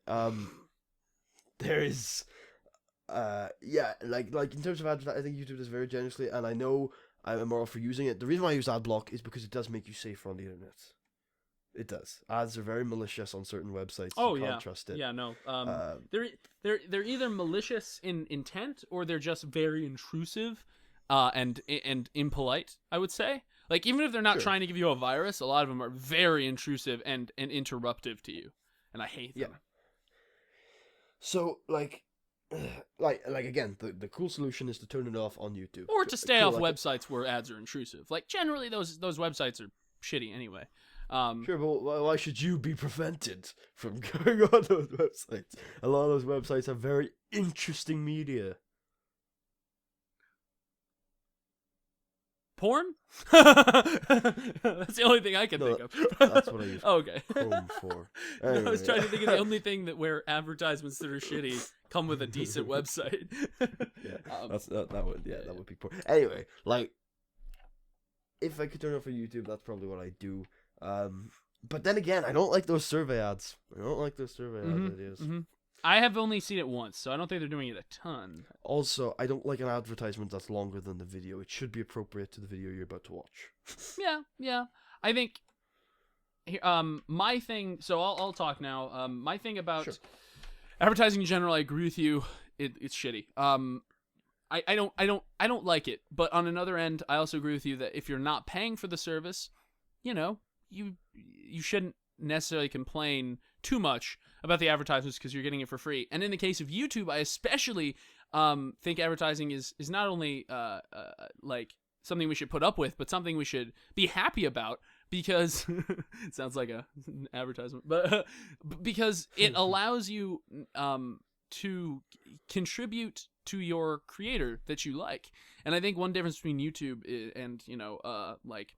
there is, like in terms of ads, I think YouTube does very generously, and I know I'm immoral for using it. The reason why I use AdBlock is because it does make you safer on the internet. It does. Ads are very malicious on certain websites. Oh, you yeah. can't trust it. Yeah, no. They're either malicious in intent or they're just very intrusive, and impolite, I would say. Like, even if they're not trying to give you a virus, a lot of them are very intrusive and interruptive to you, and I hate them. Yeah. So, like again, the cool solution is to turn it off on YouTube, or to stay off websites where ads are intrusive. Like, generally, those websites are shitty anyway. Sure, but why should you be prevented from going on those websites? A lot of those websites have very interesting media. Porn? That's the only thing I can think of. That's what I use okay. Chrome for. Anyway, I was trying to think of the only thing where advertisements that are shitty come with a decent website. Yeah, that would be poor. Anyway, like, if I could turn off for YouTube, that's probably what I do. But then again, I don't like those survey ads. I don't like those survey ad ideas. Mm-hmm. I have only seen it once, so I don't think they're doing it a ton. Also, I don't like an advertisement that's longer than the video. It should be appropriate to the video you're about to watch. Yeah. I think my thing. So I'll talk now. My thing about advertising in general, I agree with you. It's shitty. I don't like it. But on another end, I also agree with you that if you're not paying for the service, you shouldn't necessarily complain too much about the advertisements because you're getting it for free. And in the case of YouTube, I especially think advertising is not only like something we should put up with, but something we should be happy about, because it sounds like an advertisement, but because it allows you to contribute to your creator that you like. And I think one difference between YouTube and like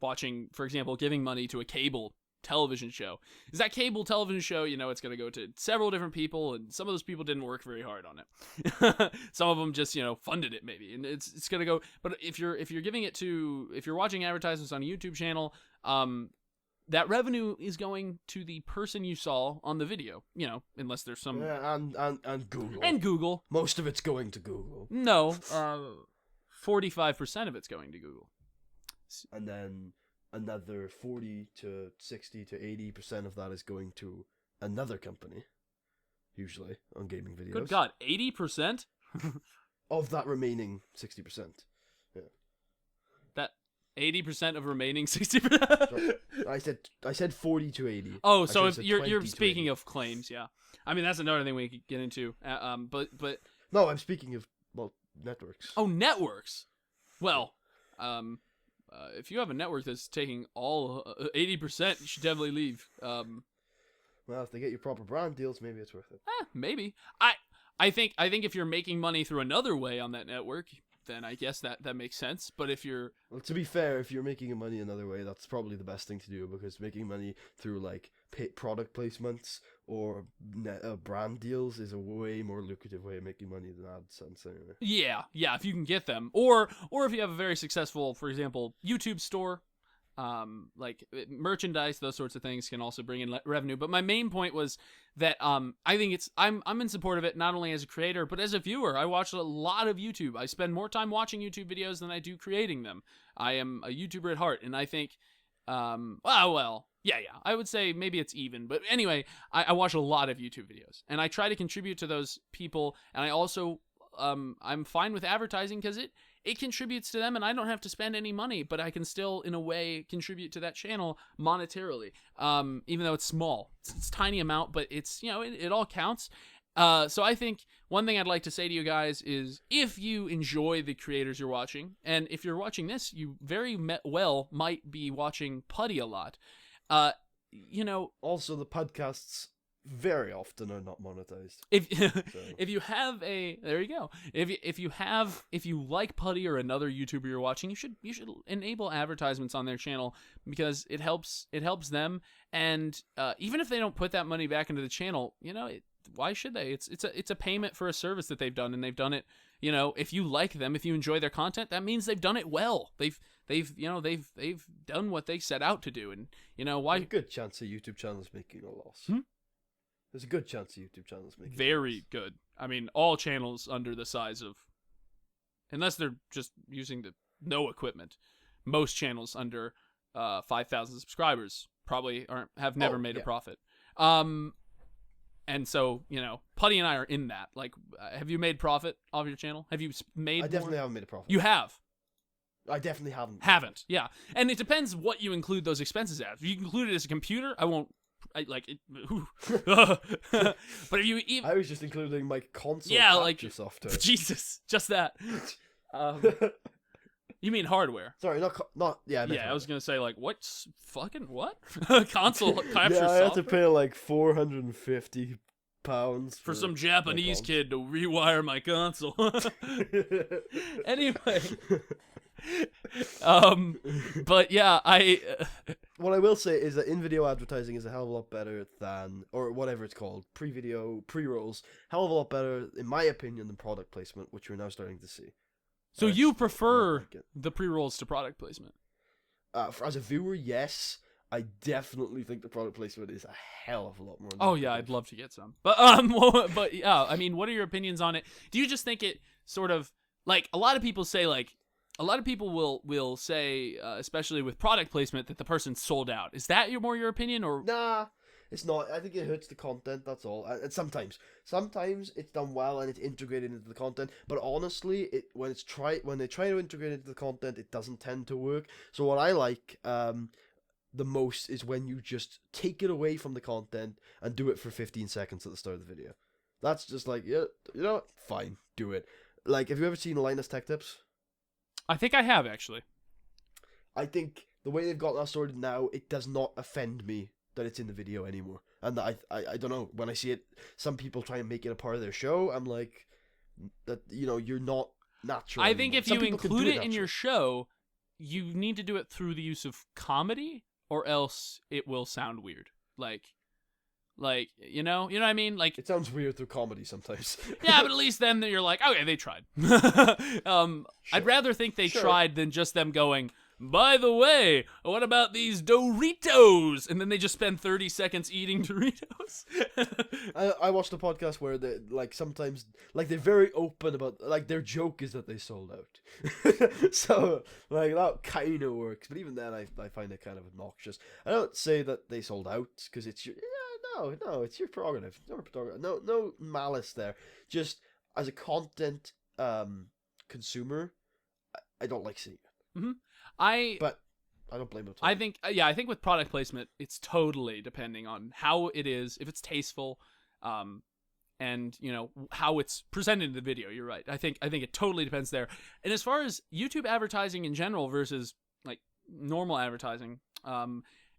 watching, for example, giving money to a cable television show is that cable television show, it's going to go to several different people, and some of those people didn't work very hard on it. Some of them just funded it maybe, and it's going to go. But if you're watching advertisements on a YouTube channel, that revenue is going to the person you saw on the video, unless there's some and Google, most of it's going to Google. No, 45% of it's going to Google, and then another 40 to 60 to 80% of that is going to another company, usually on gaming videos. Good God, 80% of that remaining 60%. Yeah, that 80% of remaining 60%. I said 40 to 80. Oh, so if you're speaking of claims, yeah. I mean, that's another thing we could get into. But no, I'm speaking of networks. Oh, networks. Well, if you have a network that's taking all 80%, you should definitely leave. Well, if they get you proper brand deals, maybe it's worth it. Maybe. I think if you're making money through another way on that network, then I guess that makes sense. But if you're... Well, to be fair, if you're making money another way, that's probably the best thing to do, because making money through, like, product placements or brand deals is a way more lucrative way of making money than AdSense anyway. Yeah, if you can get them. Or if you have a very successful, for example, YouTube store, Like merchandise, those sorts of things can also bring in revenue. But my main point was that I think I'm in support of it, not only as a creator but as a viewer. I watch a lot of YouTube. I spend more time watching YouTube videos than I do creating them. I am a YouTuber at heart, and I think yeah, I would say maybe it's even. But anyway, I watch a lot of YouTube videos, and I try to contribute to those people. And I also, I'm fine with advertising because it contributes to them, and I don't have to spend any money, but I can still, in a way, contribute to that channel monetarily. Even though it's small, it's a tiny amount, but it's, it all counts. So I think one thing I'd like to say to you guys is, if you enjoy the creators you're watching, and if you're watching this, you very well might be watching Putty a lot. Also, the podcasts very often are not monetized. If you have there you go. If you like Putty or another YouTuber you're watching, you should enable advertisements on their channel, because it helps them. And even if they don't put that money back into the channel, why should they? It's a payment for a service that they've done, and they've done it. If you like them, if you enjoy their content, that means they've done it well. They've done what they set out to do, and why? There's a good chance a YouTube channel is making a loss. There's a good chance a YouTube channel is making very good. I mean, all channels under the size of, unless they're just using no equipment, most channels under 5,000 subscribers probably have never made a profit. And so, Putty and I are in that. Like, have you made profit off your channel? Have you made? I definitely haven't made a profit. You have. I definitely haven't. Haven't. Yeah, and it depends what you include those expenses as. If you include it as a computer, I won't. Like it. But if you even, I was just including my console capture software. Jesus, just that. You mean hardware? Sorry, not yeah. Yeah, I was gonna say, like, what's fucking what? Console capture software? I had to pay like £450 for some Japanese kid to rewire my console. Anyway. But yeah, what I will say is that in-video advertising is a hell of a lot better than, or whatever it's called, pre-rolls, hell of a lot better, in my opinion, than product placement, which we're now starting to see. So you prefer the pre-rolls to product placement? As a viewer, yes. I definitely think the product placement is a hell of a lot more. Oh yeah, I'd love to get some. But but yeah, I mean, what are your opinions on it? Do you just think it sort of, like, a lot of people will say, especially with product placement, that the person's sold out. Is that your opinion, or? Nah, it's not. I think it hurts the content, that's all. And sometimes it's done well and it's integrated into the content. But honestly, when they try to integrate it into the content, it doesn't tend to work. So what I like the most is when you just take it away from the content and do it for 15 seconds at the start of the video. That's just like, fine, do it. Like, have you ever seen Linus Tech Tips? I think I have, actually. I think the way they've got that sorted now, it does not offend me that it's in the video anymore. And I don't know, when I see it, some people try and make it a part of their show, I'm like, that, you're not natural. I think if you include it in your show, you need to do it through the use of comedy, or else it will sound weird. Like, you know what I mean? Like, it sounds weird through comedy sometimes. Yeah, but at least then you're like, okay, they tried. Sure. I'd rather think they tried than just them going, by the way, what about these Doritos? And then they just spend 30 seconds eating Doritos. I watched a podcast where they, like, sometimes, like, they're very open about, like, their joke is that they sold out. So, like, that kind of works. But even then, I find it kind of obnoxious. I don't say that they sold out, because it's your, no, it's your prerogative. No malice there. Just, as a content consumer, I don't like seeing it. Mm-hmm. But I don't blame them. I think with product placement, it's totally depending on how it is, if it's tasteful, and how it's presented in the video. You're right. I think it totally depends there. And as far as YouTube advertising in general versus like normal advertising,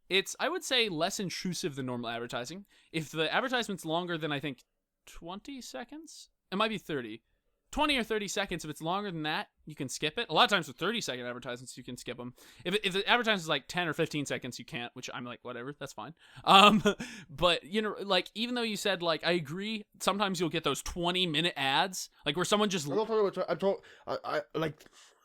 it's, I would say, less intrusive than normal advertising. If the advertisement's longer than, I think, 20 seconds, it might be 30. 20 or 30 seconds, if it's longer than that, you can skip it. A lot of times with 30-second advertisements, you can skip them. If the advertisement is like 10 or 15 seconds, you can't, which I'm like, whatever, that's fine. But, like, even though you said, like, I agree, sometimes you'll get those 20-minute ads, like, where someone just... I'm not talking about... I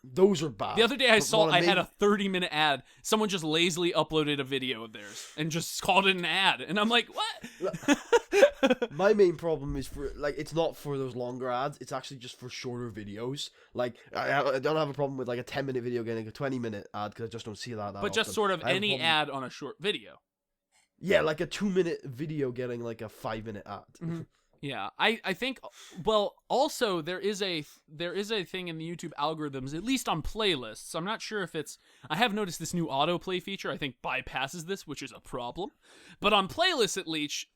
Those are bad. The other day I But saw what I had a 30-minute ad. Someone just lazily uploaded a video of theirs and just called it an ad. And I'm like, what? My main problem is for, like, it's not for those longer ads. It's actually just for shorter videos. Like, I don't have a problem with, like, a 10-minute video getting a 20-minute ad because I just don't see that But just often. sort of I have a any problem- ad on a short video. Yeah, like a 2-minute video getting, like, a 5-minute ad. Mm-hmm. Yeah, I think, well, also there is a thing in the YouTube algorithms, at least on playlists. I'm not sure if I have noticed this new autoplay feature, I think bypasses this, which is a problem. But on playlists, at least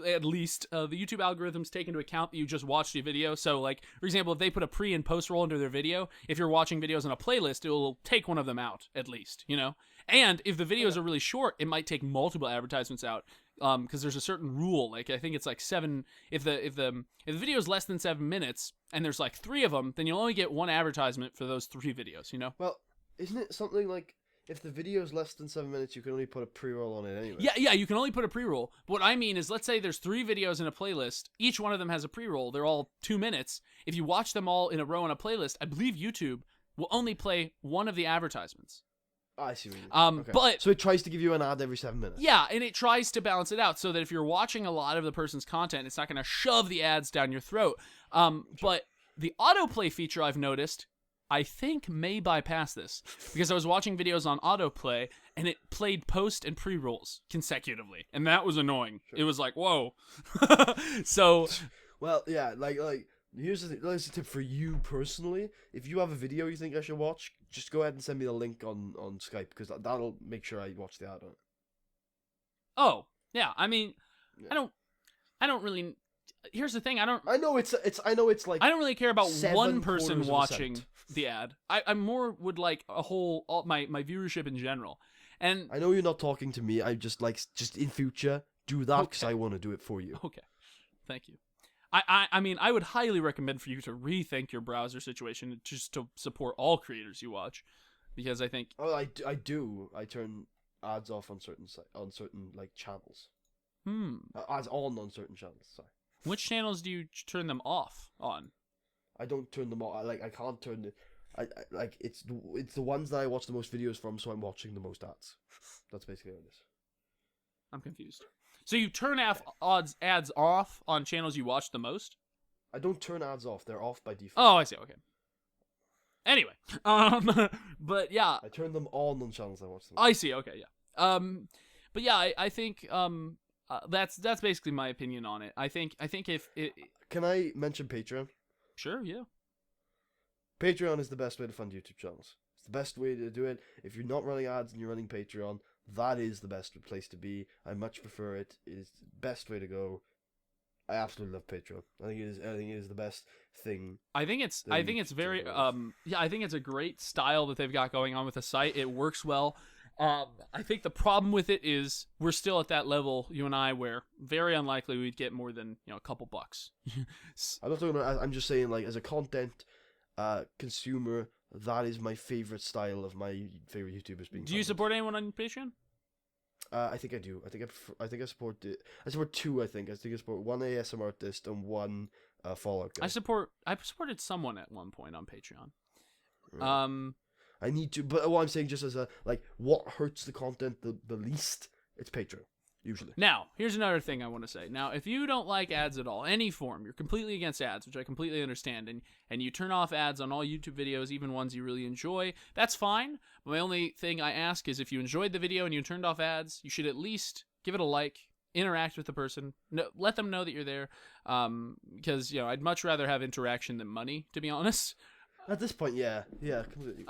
the YouTube algorithms take into account that you just watched a video. So, like, for example, if they put a pre and post roll into their video, if you're watching videos on a playlist, it will take one of them out, at least, you know? And if the videos are really short, it might take multiple advertisements out. Because there's a certain rule, like I think it's like 7. If the video is less than 7 minutes and there's like 3 of them, then you'll only get 1 advertisement for those 3 videos. You know? Well, isn't it something like if the video is less than 7 minutes, you can only put a pre-roll on it anyway? Yeah, you can only put a pre-roll. But what I mean is, let's say there's 3 videos in a playlist. Each one of them has a pre-roll. They're all 2 minutes. If you watch them all in a row on a playlist, I believe YouTube will only play 1 of the advertisements. I see what you mean. Okay. But so it tries to give you an ad every 7 minutes. yeah, and it tries to balance it out so that if you're watching a lot of the person's content, it's not going to shove the ads down your throat. But the autoplay feature I've noticed, I think may bypass this because I was watching videos on autoplay and it played post and pre-rolls consecutively, and that was annoying. Sure. It was like, whoa. So, well, yeah, like here's the tip for you personally. If you have a video you think I should watch, just go ahead and send me the link on Skype because that'll make sure I watch the ad on it. Oh, yeah. I mean, yeah. I don't really. Here's the thing. I know it's like. I don't really care about one person watching the ad. I more would like my viewership in general. And I know you're not talking to me. I just in future do that because I want to do it for you. Okay, thank you. I mean, I would highly recommend for you to rethink your browser situation just to support all creators you watch, because I think. Oh, I do. I turn ads off on certain like channels. Ads on certain channels. Sorry. Which channels do you turn them off on? I don't turn them off. I can't turn it. It's the ones that I watch the most videos from, so I'm watching the most ads. That's basically what it is. I'm confused. So you turn ads off on channels you watch the most? I don't turn ads off. They're off by default. Oh, I see. Okay. Anyway, but yeah. I turn them on channels I watch the most. I see. Okay, yeah. But yeah, I think that's basically my opinion on it. I think if it. Can I mention Patreon? Sure, yeah. Patreon is the best way to fund YouTube channels. It's the best way to do it. If you're not running ads and you're running Patreon, that is the best place to be. I much prefer it. It is the best way to go. I absolutely love Patreon. I think it is the best thing. I think it's very I think it's a great style that they've got going on with the site. It works well. I think the problem with it is we're still at that level, you and I, where very unlikely we'd get more than, a couple bucks. I'm not talking about. I'm just saying, like, as a content consumer, that is my favorite style of my favorite YouTubers being. Do you support anyone on Patreon? I think I do. I think I support it. I support 2. I think I support 1 ASMR artist and 1 Fallout guy. I supported someone at one point on Patreon. Right. I need to, but what I'm saying, just as what hurts the content the least, it's Patreon. Usually. Now, here's another thing I want to say. Now, if you don't like ads at all, any form, you're completely against ads, which I completely understand, and you turn off ads on all YouTube videos, even ones you really enjoy, that's fine. My only thing I ask is if you enjoyed the video and you turned off ads, you should at least give it a like, interact with the person, let them know that you're there, because, I'd much rather have interaction than money, to be honest. At this point, yeah, completely.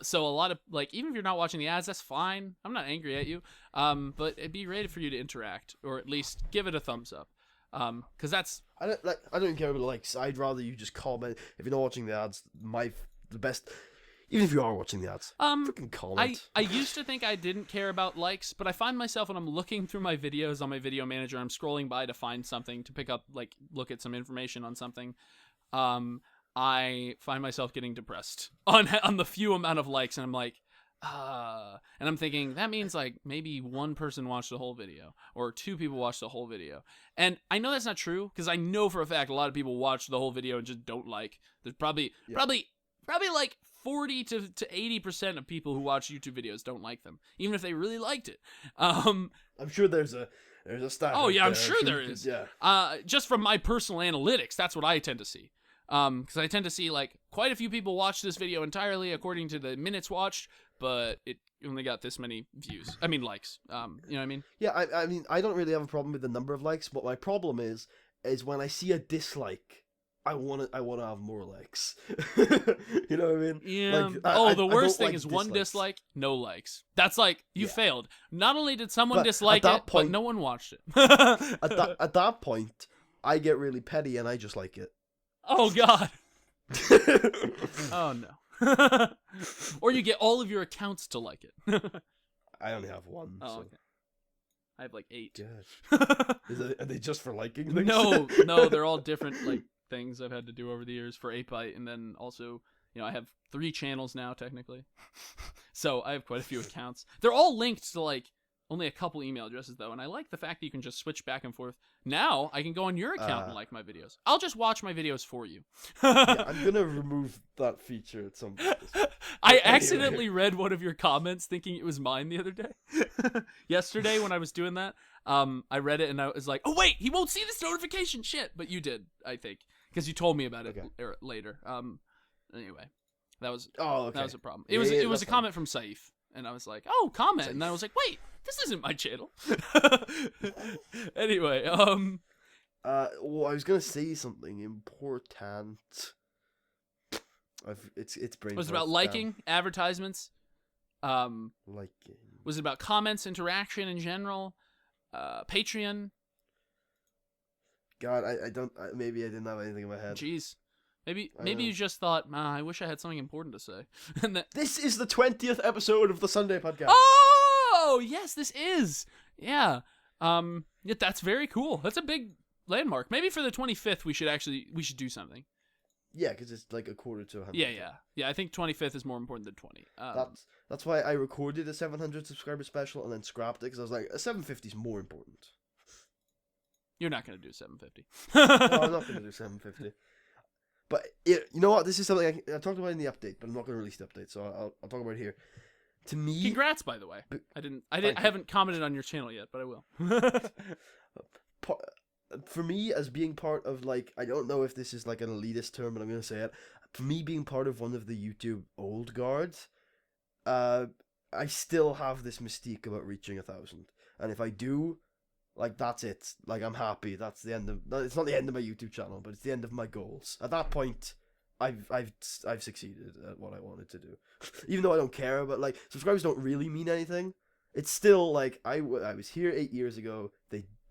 So a lot of, even if you're not watching the ads, that's fine. I'm not angry at you. But it'd be great for you to interact, or at least give it a thumbs up. Because that's... I don't even care about the likes. I'd rather you just comment. If you're not watching the ads, the best... Even if you are watching the ads, freaking comment. I used to think I didn't care about likes, but I find myself when I'm looking through my videos on my video manager, I'm scrolling by to find something, to pick up, look at some information on something. I find myself getting depressed on the few amount of likes, and I'm like, and I'm thinking that means maybe 1 person watched the whole video, or 2 people watched the whole video, and I know that's not true because I know for a fact a lot of people watch the whole video and just don't like. There's probably 40 to 80% of people who watch YouTube videos don't like them, even if they really liked it. I'm sure there's a stat. Oh yeah, I'm there. sure there is. Yeah. Just from my personal analytics, that's what I tend to see. Because I tend to see like quite a few people watch this video entirely according to the minutes watched, but it only got this many views. I mean likes. You know what I mean? Yeah, I mean, I don't really have a problem with the number of likes, but my problem is when I see a dislike, I want to have more likes. You know what I mean? Yeah. Like, the I worst don't thing like is one dislikes. dislike, no likes. That's like you Yeah. failed. Not only did someone But dislike at that it, but point- no one watched it. At that point, I get really petty and I just like it. Oh God. Oh no. Or you get all of your accounts to like it. I only have one. Oh, so. okay. I have like 8. God. Are they just for liking things? No, they're all different like things I've had to do over the years for 8byte, and then also, I have 3 channels now technically. So I have quite a few accounts. They're all linked to like only a couple email addresses though, and I like the fact that you can just switch back and forth. Now I can go on your account and like my videos. I'll just watch my videos for you. Yeah, I'm gonna remove that feature at some point. I Anyway. accidentally read one of your comments thinking it was mine the other day. Yesterday when I was doing that, I read it and I was like, oh wait, he won't see this notification, shit. But you did, I think, because you told me about it later. Anyway, that was okay. that was a problem. Yeah, It was that's a comment from Saif, and I was like, oh, comment, and I was like, wait, this isn't my channel. Anyway, well, I was gonna say something important. It's brain. was it about liking advertisements? Liking. Was it about comments, interaction in general? Patreon? God, I don't. Maybe I didn't have anything in my head. Jeez. Maybe know. you just thought, I wish I had something important to say. And then, This is the 20th episode of the Sunday podcast. oh, yes, this is. Yeah. Yeah, that's very cool. That's a big landmark. Maybe for the 25th we should do something. Yeah, because it's like a quarter to 100. Yeah. I think 25th is more important than 20. That's why I recorded a 700 subscriber special and then scrapped it, because I was like, a 750 is more important. You're not going to do 750. No, I'm not going to do 750. But you know what? This is something I talked about in the update, but I'm not going to release the update, so I'll talk about it here. To me, Congrats, by the way. I haven't commented on your channel yet, but I will. For me, as being part of, like, I don't know if this is like an elitist term, but I'm going to say it. For me, being part of one of the YouTube old guards, I still have this mystique about reaching 1,000. And if I do, like, that's it. Like, I'm happy. That's the end of. It's not the end of my YouTube channel, but it's the end of my goals. At that point, I've succeeded at what I wanted to do. Even though I don't care, but like, subscribers don't really mean anything. It's still like I was here 8 years ago.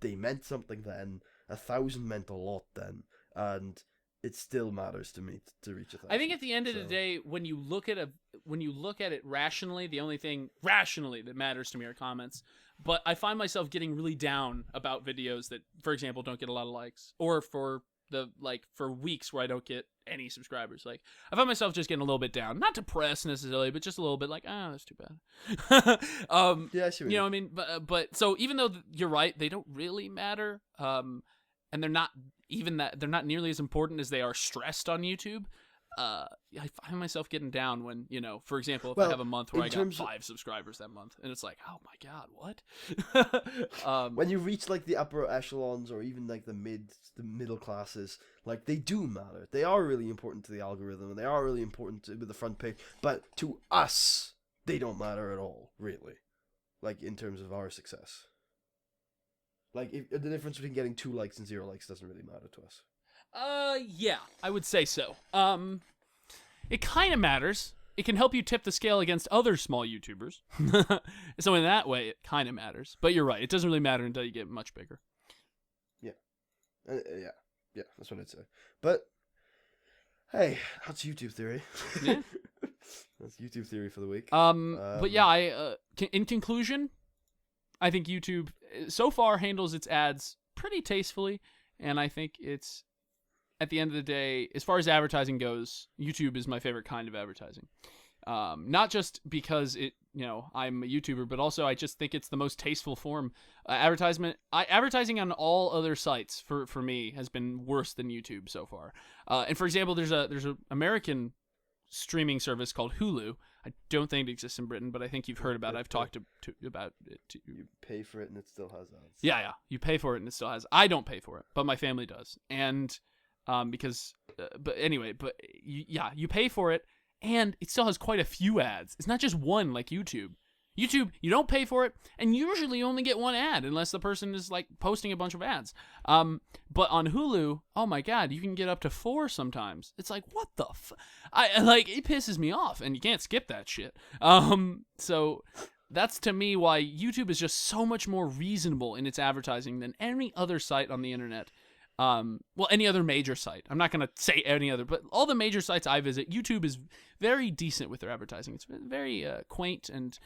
They meant something then. 1,000 meant a lot then, and it still matters to me to reach 1,000. I think at the end of the day, when you look at it rationally, the only thing rationally that matters to me are comments. But I find myself getting really down about videos that, for example, don't get a lot of likes, or for weeks where I don't get any subscribers. Like, I find myself just getting a little bit down, not depressed necessarily, but just a little bit like, that's too bad. Yeah, I see what you know what I mean? But so even though you're right, they don't really matter. And they're not nearly as important as they are stressed on YouTube. I find myself getting down when, for example, if I have a month where I got 5 subscribers that month, and it's like, oh my God, what? When you reach like the upper echelons or even like the middle classes, like, they do matter. They are really important to the algorithm, and they are really important to the front page. But to us, they don't matter at all, really. Like, in terms of our success. Like, the difference between getting 2 likes and 0 likes doesn't really matter to us. Yeah, I would say so. It kind of matters. It can help you tip the scale against other small YouTubers. So in that way, it kind of matters. But you're right. It doesn't really matter until you get much bigger. Yeah. Yeah, that's what I'd say. But, hey, that's YouTube theory. Yeah. That's YouTube theory for the week. But yeah, in conclusion, I think YouTube so far handles its ads pretty tastefully, and I think it's, at the end of the day, as far as advertising goes, YouTube is my favorite kind of advertising. Not just because I'm a YouTuber, but also I just think it's the most tasteful form. Advertising on all other sites for me has been worse than YouTube so far. And for example, there's a American streaming service called Hulu. I don't think it exists in Britain, but I think you've heard about it. I've talked about it to you. You pay for it and it still has ads. Yeah. You pay for it and it still has. I don't pay for it, but my family does. And you pay for it and it still has quite a few ads. It's not just one like YouTube. YouTube, you don't pay for it, and usually you only get one ad unless the person is like posting a bunch of ads. But on Hulu, oh my God, you can get up to 4 sometimes. It's like, what the it pisses me off, and you can't skip that shit. So that's to me why YouTube is just so much more reasonable in its advertising than any other site on the internet. Any other major site. I'm not going to say any other, but all the major sites I visit, YouTube is very decent with their advertising. It's very quaint and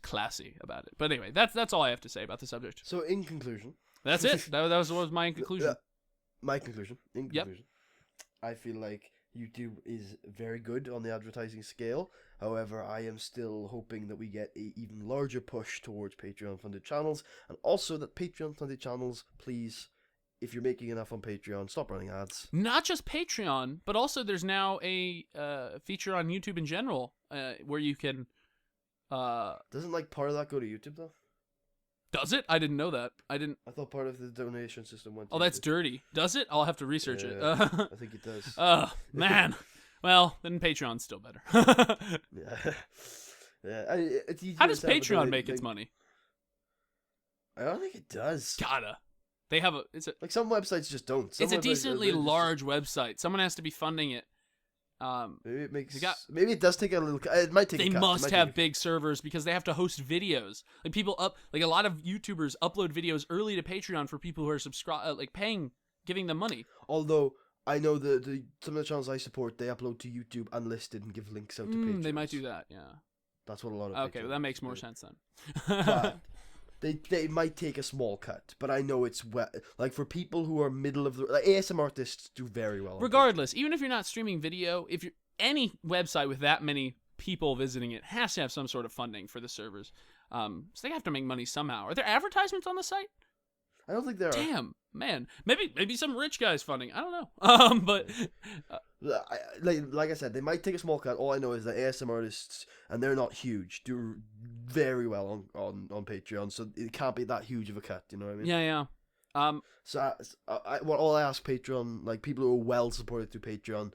classy about it. But anyway, that's all I have to say about the subject. So in conclusion, that's it. That was my conclusion. My conclusion. In conclusion, I feel like YouTube is very good on the advertising scale. However, I am still hoping that we get a even larger push towards Patreon-funded channels, and also that Patreon-funded channels, please, if you're making enough on Patreon, stop running ads. Not just Patreon, but also there's now a feature on YouTube in general where you can... Doesn't part of that go to YouTube, though? Does it? I didn't know that. I thought part of the donation system went to Oh, that's YouTube. dirty. Does it? I'll have to research it. I think it does. Oh, man. Well, then Patreon's still better. Yeah. It's easier How does to have a Patreon make its money? I don't think it does. Gotta. They have some websites just don't. Some it's a websites decently are just... large website. Someone has to be funding it. Maybe it makes. Maybe it does take a little. It might take. They must have big servers because they have to host videos. Like people a lot of YouTubers upload videos early to Patreon for people who are paying, giving them money. Although I know some of the channels I support, they upload to YouTube unlisted and give links out to Patreon. They might do that. Yeah. That's what a lot of. Okay, well, that makes more sense then. But they might take a small cut, but I know it's for people who are middle of the ASM artists do very well. Regardless, even if you're not streaming video, if you're any website with that many people visiting it has to have some sort of funding for the servers. So they have to make money somehow. Are there advertisements on the site? I don't think there are. Damn, man. Maybe some rich guy's funding. I don't know. But like I said, they might take a small cut. All I know is that ASM artists, and they're not huge, do very well on Patreon. So it can't be that huge of a cut. You know what I mean? Yeah. All I ask Patreon, people who are well supported through Patreon,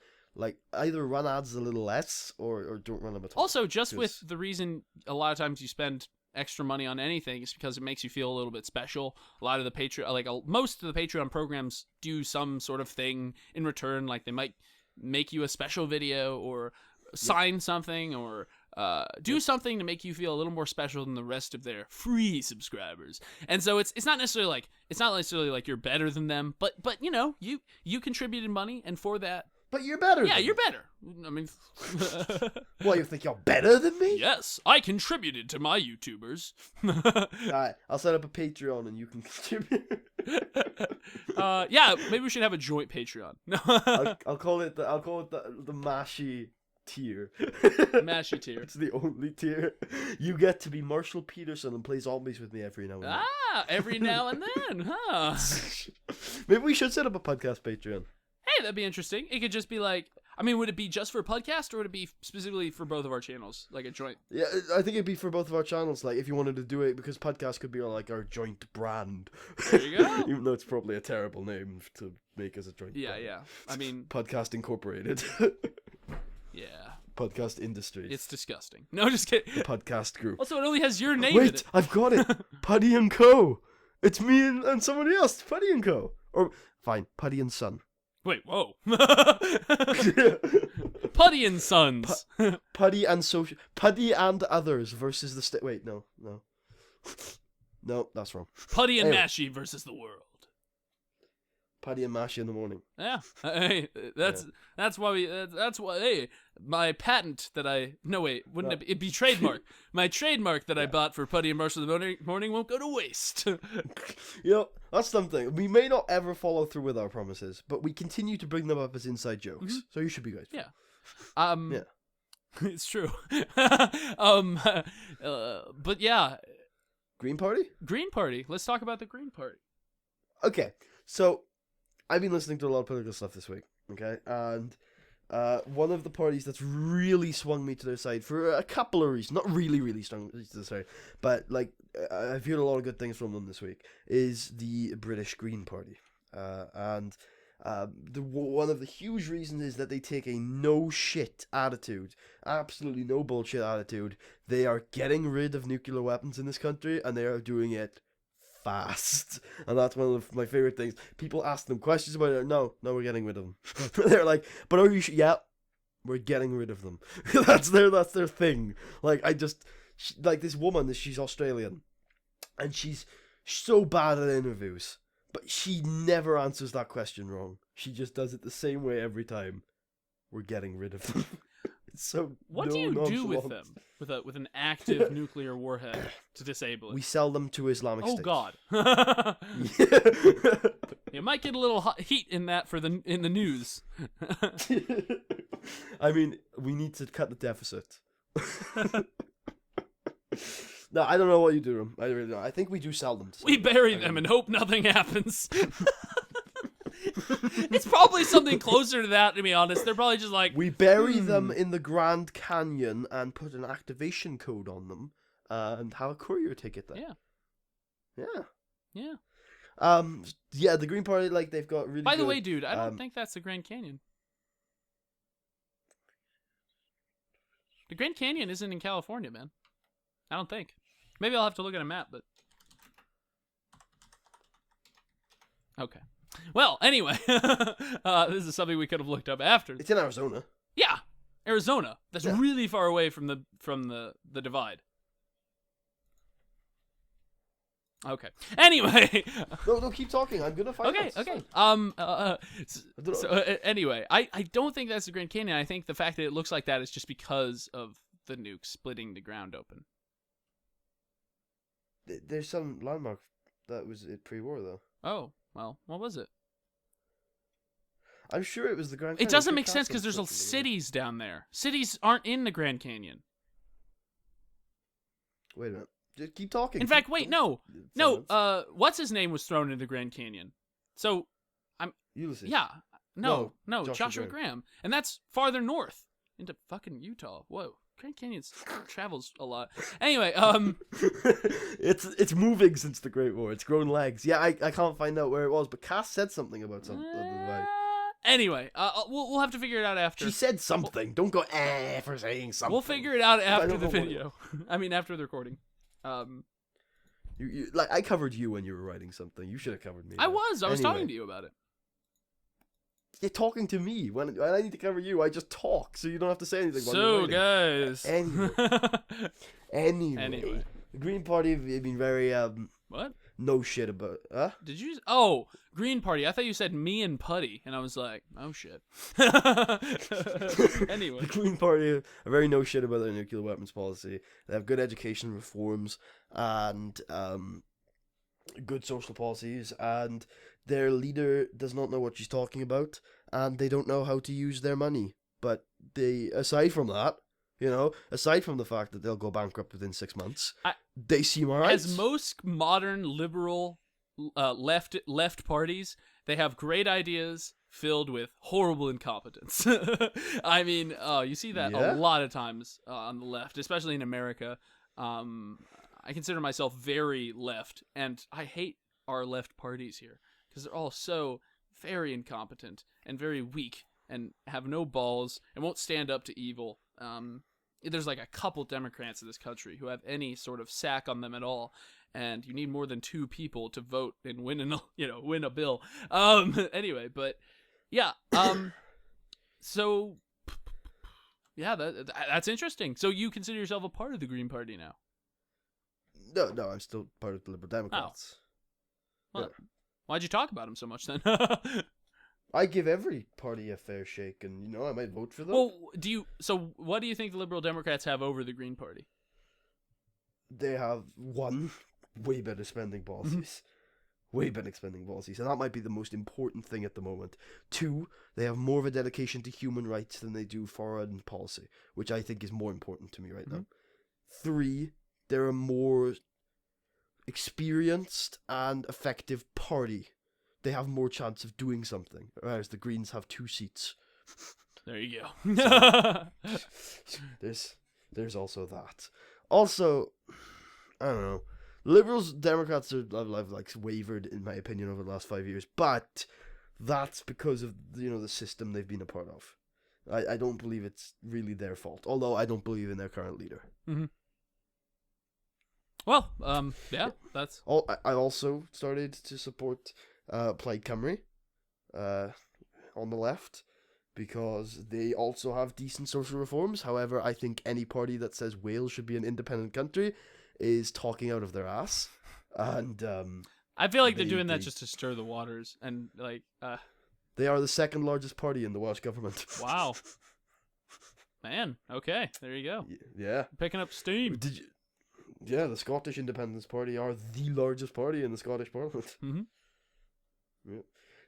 either run ads a little less or don't run them at all. Also, just with the reason a lot of times you spend extra money on anything is because it makes you feel a little bit special. A lot of the Patreon, most of the Patreon programs do some sort of thing in return. Like they might make you a special video or sign something or do something to make you feel a little more special than the rest of their free subscribers. And so it's not necessarily like you're better than them, but you contributed money, and for that. But you're better. Yeah, you're better. I mean, well, you think you're better than me? Yes, I contributed to my YouTubers. Alright, I'll set up a Patreon and you can contribute. Yeah, maybe we should have a joint Patreon. I'll call it the Mashy tier. Mashy tier. It's the only tier. You get to be Marshall Peterson and play zombies with me every now and then. Every now and then, huh? Maybe we should set up a podcast Patreon. Hey, that'd be interesting. It could just be would it be just for podcast, or would it be specifically for both of our channels, like a joint? Yeah, I think it'd be for both of our channels, if you wanted to do it, because podcast could be our joint brand. There you go. Even though it's probably a terrible name to make as a joint brand. Yeah. I mean... Podcast Incorporated. Yeah. Podcast Industries. It's disgusting. No, just kidding. The podcast group. Also, it only has your name in it. Wait, I've got it. Puddy and Co. It's me and somebody else. Puddy and Co. Or, fine, Puddy and Son. Wait, whoa. Puddy and Sons. Puddy and Others versus the wait, no. No, that's wrong. Puddy and Mashy versus the world. Puddy and Mashy in the morning. Yeah. Hey, that's why hey, my patent that it'd be trademark. My trademark that I bought for Puddy and Mashy in the morning won't go to waste. That's something. We may not ever follow through with our promises, but we continue to bring them up as inside jokes. Mm-hmm. So you should be grateful. Yeah. Yeah. It's true. But yeah. Green Party? Green Party. Let's talk about the Green Party. Okay. So I've been listening to a lot of political stuff this week, okay? And one of the parties that's really swung me to their side for a couple of reasons, not really swung me to their side, but like I've heard a lot of good things from them this week, is the British Green Party. One of the huge reasons is that they take a no shit attitude, absolutely no bullshit attitude. They are getting rid of nuclear weapons in this country, and they are doing it fast. And that's one of my favorite things. People ask them questions about it. No, we're getting rid of them. They're like, but are you sure? Yeah, we're getting rid of them. That's their thing. Like, like this woman, she's Australian, and she's so bad at interviews, but she never answers that question wrong. She just does it the same way every time. We're getting rid of them. So what do you do with them? With an active nuclear warhead to disable it? We sell them to Islamic State. Oh God! You might get a little heat in that in the news. I mean, we need to cut the deficit. No, I don't know what you do them. I really don't. I think we do sell them. We bury them and hope nothing happens. It's probably something closer to that, to be honest. They're probably just like... We bury them in the Grand Canyon and put an activation code on them and have a courier take it there. Yeah. Yeah, the Green Party, like, they've got really By the good, way, dude, I don't think that's the Grand Canyon. The Grand Canyon isn't in California, man. I don't think. Maybe I'll have to look at a map, but... Okay. Well, anyway, this is something we could have looked up after. It's in Arizona. Yeah, Arizona. That's really far away from the divide. Okay. Anyway. No, keep talking. I'm gonna find out. Okay. Anyway, I don't think that's the Grand Canyon. I think the fact that it looks like that is just because of the nuke splitting the ground open. There's some landmark that was pre-war though. Oh. Well, what was it? I'm sure it was the Grand Canyon. It doesn't make sense because there's cities down there. Cities aren't in the Grand Canyon. Wait a minute. Just keep talking. In fact, wait, no. What's his name was thrown into the Grand Canyon? So, Ulysses. Yeah. No, Joshua Graham. And that's farther north into fucking Utah. Whoa. Grand Canyon travels a lot. Anyway, it's moving since the Great War. It's grown legs. Yeah, I can't find out where it was, but Cass said something about something. Anyway, we'll have to figure it out after. She said something. Don't go for saying something. We'll figure it out after the video. I mean, after the recording. You like I covered you when you were writing something. You should have covered me. I was talking to you about it. You're talking to me. When I need to cover you, I just talk, so you don't have to say anything. So, guys. Anyway, the Green Party have been very what? No shit about. Huh? Did you? Oh, Green Party. I thought you said me and Putty, and I was like, oh shit. Anyway, the Green Party are very no shit about their nuclear weapons policy. They have good education reforms and good social policies, and their leader does not know what she's talking about, and they don't know how to use their money. But aside from that, aside from the fact that they'll go bankrupt within 6 months, they seem alright. As most modern liberal left parties, they have great ideas filled with horrible incompetence. I mean, you see that a lot of times on the left, especially in America. I consider myself very left, and I hate our left parties here because they're all so very incompetent and very weak and have no balls and won't stand up to evil. There's like a couple Democrats in this country who have any sort of sack on them at all, and you need more than 2 people to vote and win a bill. Anyway, but yeah. So yeah, that's interesting. So you consider yourself a part of the Green Party now? No, I'm still part of the Liberal Democrats. Oh. Well, why'd you talk about them so much then? I give every party a fair shake, and I might vote for them. Well, what do you think the Liberal Democrats have over the Green Party? They have way better spending policies. Way better spending policies, and that might be the most important thing at the moment. 2, they have more of a dedication to human rights than they do foreign policy, which I think is more important to me right now. 3, they're a more experienced and effective party. They have more chance of doing something, whereas the Greens have 2 seats. There you go. There's also that. Also, I don't know. Liberals, Democrats have like wavered in my opinion over the last 5 years, but that's because of the system they've been a part of. I don't believe it's really their fault, although I don't believe in their current leader. Mm-hmm. Well, yeah, that's. I also started to support Plaid Cymru, on the left, because they also have decent social reforms. However, I think any party that says Wales should be an independent country is talking out of their ass, and I feel like they're doing that just to stir the waters, and like, they are the second largest party in the Welsh government. Wow, man. Okay, there you go. Yeah, picking up steam. Did you? Yeah, the Scottish Independence Party are the largest party in the Scottish Parliament. Mm-hmm. Yeah.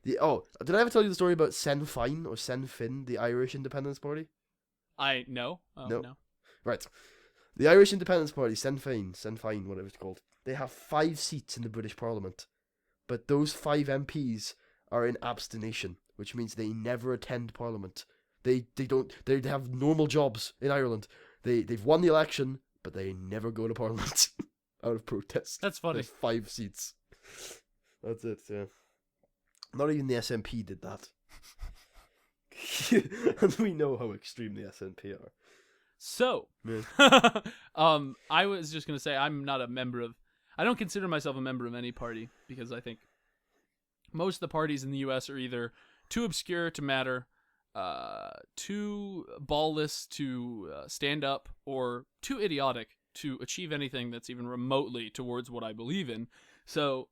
Did I ever tell you the story about Sinn Féin or Sinn Fin, the Irish Independence Party? No. No. Right. The Irish Independence Party, Sinn Féin, whatever it's called. They have 5 seats in the British Parliament, but those 5 MPs are in abstination, which means they never attend Parliament. They have normal jobs in Ireland. They've won the election, but they never go to Parliament out of protest. That's funny. There's 5 seats. That's it. Yeah. Not even the SNP did that. And we know how extreme the SNP are. So, yeah. I was just gonna say I'm not a member of. I don't consider myself a member of any party because I think most of the parties in the U.S. are either too obscure to matter, too ballless to stand up, or too idiotic to achieve anything that's even remotely towards what I believe in. So,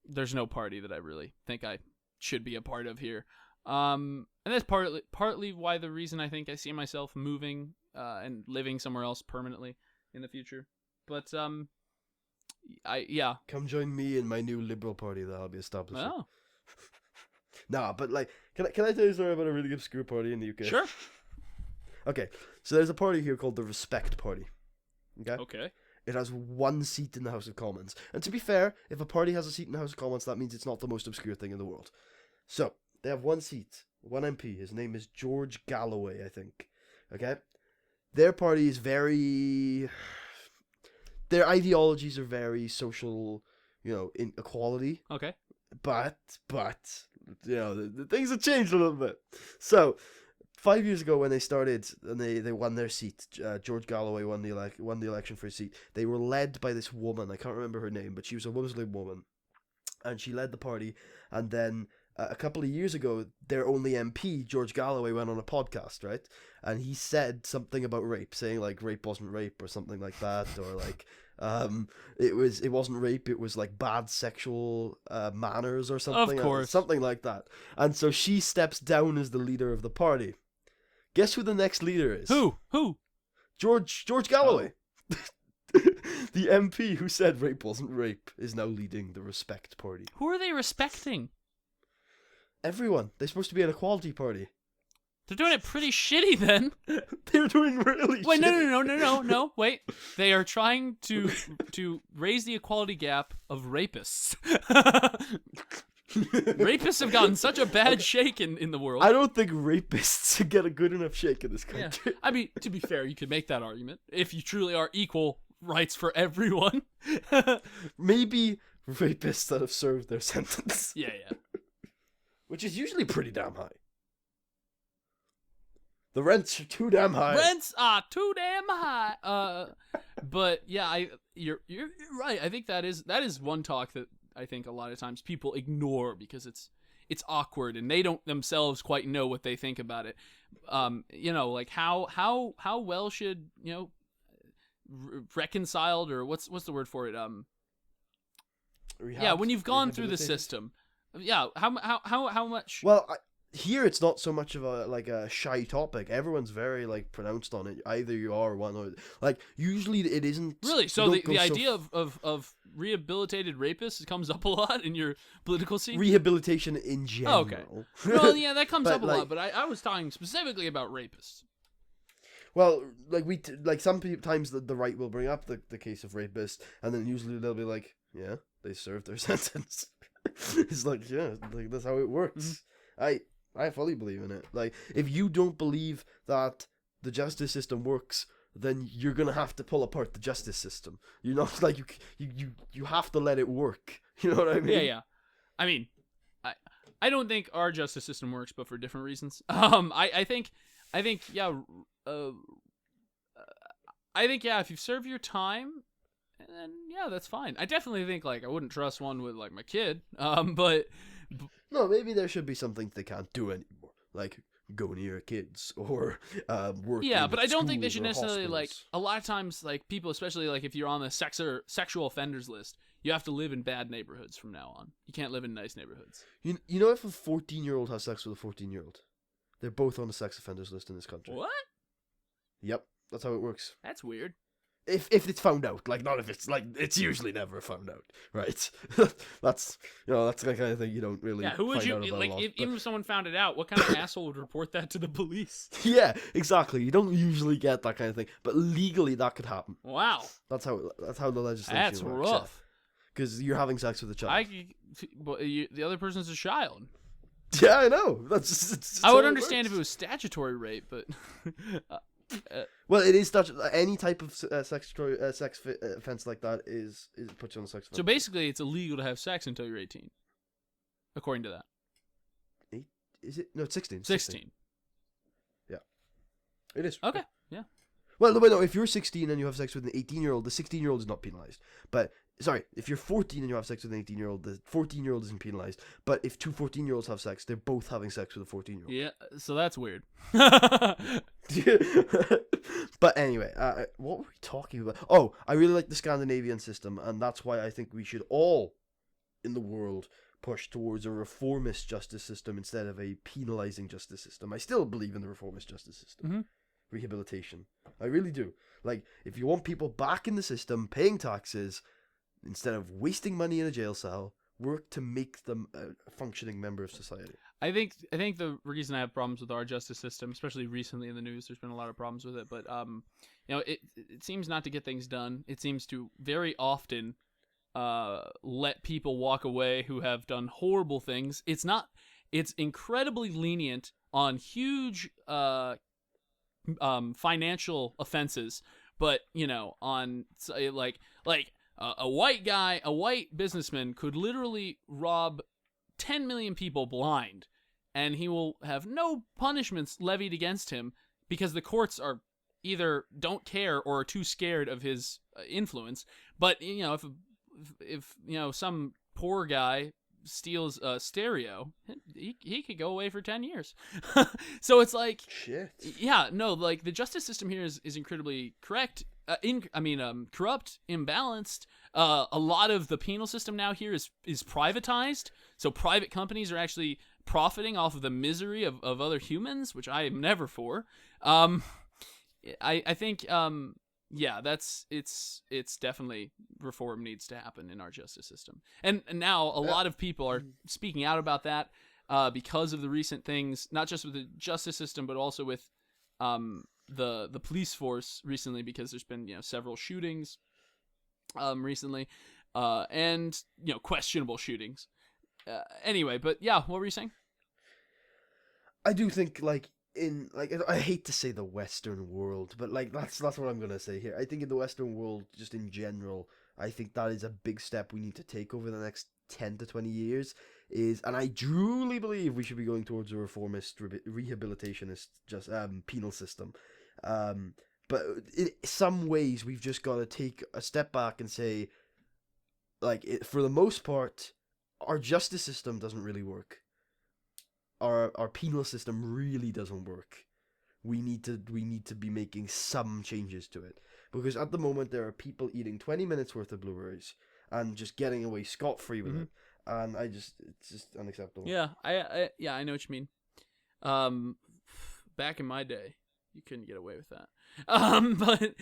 there's no party that I really think I should be a part of here. And that's partly why the reason I think I see myself moving and living somewhere else permanently in the future. But yeah. Come join me in my new Liberal Party that I'll be establishing. Oh. Nah, but like, can I tell you a story about a really obscure party in the UK? Sure. Okay, so there's a party here called the Respect Party. Okay. It has 1 seat in the House of Commons. And to be fair, if a party has a seat in the House of Commons, that means it's not the most obscure thing in the world. So, they have 1 seat, 1 MP. His name is George Galloway, I think. Okay? Their party is very... Their ideologies are very social, inequality. Okay. But, the things have changed a little bit. So, 5 years ago when they started and they won their seat, George Galloway won the election for his seat. They were led by this woman. I can't remember her name, but she was a Muslim woman, and she led the party. And then a couple of years ago, their only MP, George Galloway, went on a podcast, right? And he said something about rape, saying like rape wasn't rape or something like that, or like it wasn't rape, it was like bad sexual manners or something. Of course, something like that. And so she steps down as the leader of the party. Guess who the next leader is? Who? George Galloway. Oh. The MP who said rape wasn't rape is now leading the Respect Party. Who are they respecting? Everyone. They're supposed to be an equality party. They're doing it pretty shitty then. They're doing really Wait, shitty. no, wait. They are trying to raise the equality gap of rapists. Rapists have gotten such a bad shake in the world. I don't think rapists get a good enough shake in this country. Yeah. I mean, to be fair, you could make that argument if you truly are equal rights for everyone. Maybe rapists that have served their sentence. Yeah. Which is usually pretty damn high. The rents are too damn high. Rents are too damn high. But yeah, you're right. I think that is one talk that I think a lot of times people ignore because it's awkward and they don't themselves quite know what they think about it. Like how well should reconciled, or what's the word for it? When you've gone through the system. Yeah, how much? Well, here it's not so much of a shy topic. Everyone's very pronounced on it. Either you are one or usually it isn't. Really? So the idea of rehabilitated rapists comes up a lot in your political scene? Rehabilitation in general. Oh, okay. Well, yeah, that comes up a lot, but I was talking specifically about rapists. Well, sometimes the right will bring up the case of rapists, and then usually they'll be like, yeah, they served their sentence. It's that's how it works. I fully believe in it. Like, if you don't believe that the justice system works, then you're gonna have to pull apart the justice system. You're not like you have to let it work. You know what I mean? Yeah. I mean, I don't think our justice system works, but for different reasons. I think yeah. I think yeah. If you serve your time, then yeah, that's fine. I definitely think like I wouldn't trust one with like my kid. But no, maybe there should be some things they can't do anymore, like go near kids or work. Yeah, but I don't think they should schools or necessarily like. hospitals. A lot of times, like people, especially like if you're on the sexual offenders list, you have to live in bad neighborhoods from now on. You can't live in nice neighborhoods. You know, if a 14-year-old has sex with a 14-year-old, they're both on the sex offenders list in this country. What? Yep, that's how it works. That's weird. If it's found out, like not if it's like it's usually never found out, right? That's that's the kind of thing you don't really. Yeah, who would find you out about like? a lot, Even if someone found it out, what kind of asshole would report that to the police? yeah, exactly. You don't usually get that kind of thing, but legally that could happen. Wow, That's how the legislation that's works. rough. Because you're having sex with a child. The other person's a child. Yeah, I know. That's I would understand if it was statutory rape, but well, it is any type of sex offense like that is puts you on the sex offense. so basically, it's illegal to have sex until you're 18, according to that. Is it? No, it's 16. 16. Yeah, it is. Okay. Yeah. Well, no, if you're 16 and you have sex with an 18-year-old, the 16-year-old is not penalized. But sorry, if you're 14 and you have sex with an 18-year-old, the 14-year-old isn't penalized. But if two 14-year-olds have sex, they're both having sex with a 14-year-old. Yeah. So that's weird. But anyway, what were we talking about? Oh, I really like the Scandinavian system, and that's why I think we should all in the world push towards a reformist justice system instead of a penalizing justice system. I still believe in the reformist justice system. Mm-hmm. Rehabilitation. I really do. Like, if you want people back in the system, paying taxes, instead of wasting money in a jail cell, work to make them a functioning member of society. I think the reason I have problems with our justice system, especially recently in the news, there's been a lot of problems with it. But it seems not to get things done. It seems to very often let people walk away who have done horrible things. It's incredibly lenient on huge financial offenses, but on like a white businessman could literally rob 10 million people blind, and he will have no punishments levied against him because the courts are either don't care or are too scared of his influence. But if some poor guy steals a stereo, he could go away for 10 years. So it's like, shit. Yeah, no, like the justice system here is incredibly corrupt, imbalanced. A lot of the penal system now here is privatized, so private companies are actually profiting off of the misery of other humans, which I am never for. I think yeah, it's definitely reform needs to happen in our justice system. And now a lot of people are speaking out about that because of the recent things, not just with the justice system, but also with the police force recently, because there's been several shootings recently and questionable shootings. Anyway, but yeah, what were you saying? I do think I hate to say the Western world, but that's what I'm gonna say here. I think in the Western world, just in general, I think that is a big step we need to take over the next 10 to 20 years. And I truly believe we should be going towards a reformist, rehabilitationist, just penal system. But in some ways, we've just got to take a step back and say, for the most part, our justice system doesn't really work. Our penal system really doesn't work. We need to be making some changes to it, because at the moment there are people eating 20 minutes worth of blueberries and just getting away scot-free with it, and it's just unacceptable. Yeah, I know what you mean. Back in my day, you couldn't get away with that. But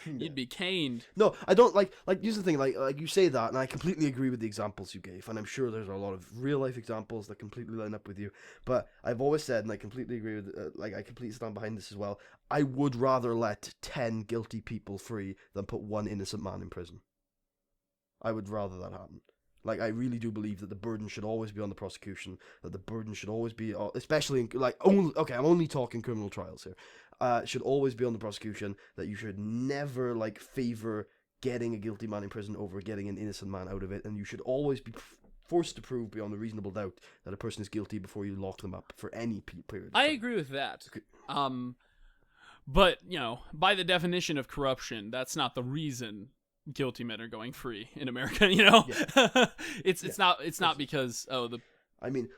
you'd be caned. No, I don't here's the thing, like you say that, and I completely agree with the examples you gave, and I'm sure there's a lot of real life examples that completely line up with you. But I've always said, and I completely agree with, I completely stand behind this as well, I would rather let 10 guilty people free than put one innocent man in prison. I would rather that happen. Like, I really do believe that the burden should always be on the prosecution, that the burden should always be, especially in, like, only, okay, I'm only talking criminal trials here, should always be on the prosecution, that you should never, like, favor getting a guilty man in prison over getting an innocent man out of it, and you should always be forced to prove beyond a reasonable doubt that a person is guilty before you lock them up for any period of time. I agree with that. But, you know, by the definition of corruption, that's not the reason guilty men are going free in America, you know? Yeah. It's not because, I mean,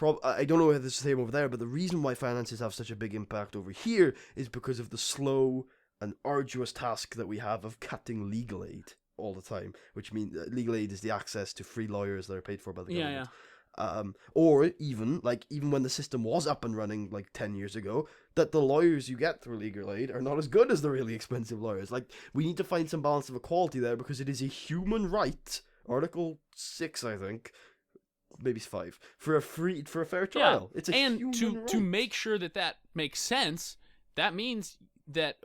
I don't know if it's the same over there, but the reason why finances have such a big impact over here is because of the slow and arduous task that we have of cutting legal aid all the time, which means legal aid is the access to free lawyers that are paid for by the government. Or even when the system was up and running like 10 years ago, that the lawyers you get through legal aid are not as good as the really expensive lawyers. Like, we need to find some balance of equality there, because it is a human right, Article 6, I think, maybe it's 5, for a fair trial. Yeah. It's a and human right. To make sure that makes sense, that means that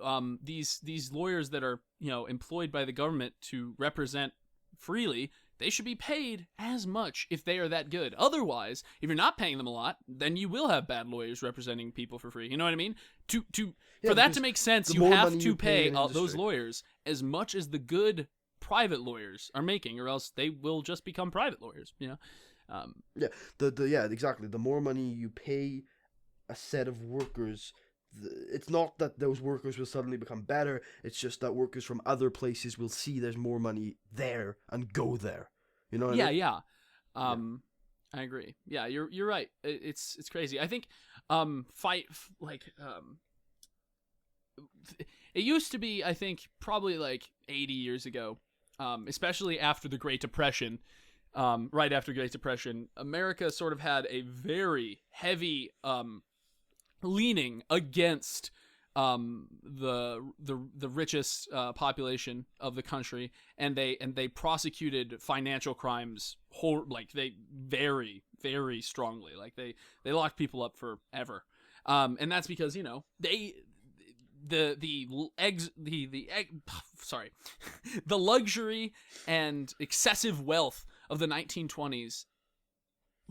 these lawyers that are, you know, employed by the government to represent freely, they should be paid as much if they are that good. Otherwise, if you're not paying them a lot, then you will have bad lawyers representing people for free. You know what I mean? For that to make sense, you have to pay those lawyers as much as the good private lawyers are making, or else they will just become private lawyers. You know? Exactly. The more money you pay a set of workers, it's not that those workers will suddenly become better, it's just that workers from other places will see there's more money there and go there. You know what I mean? Yeah. I agree. Yeah, you're right. It's crazy. I think it used to be, I think, probably like 80 years ago, especially after the Great Depression, right after Great Depression, America sort of had a very heavy leaning against the richest population of the country, and they prosecuted financial crimes very, very strongly. Like they locked people up forever, and that's because, you know, the luxury and excessive wealth of the 1920s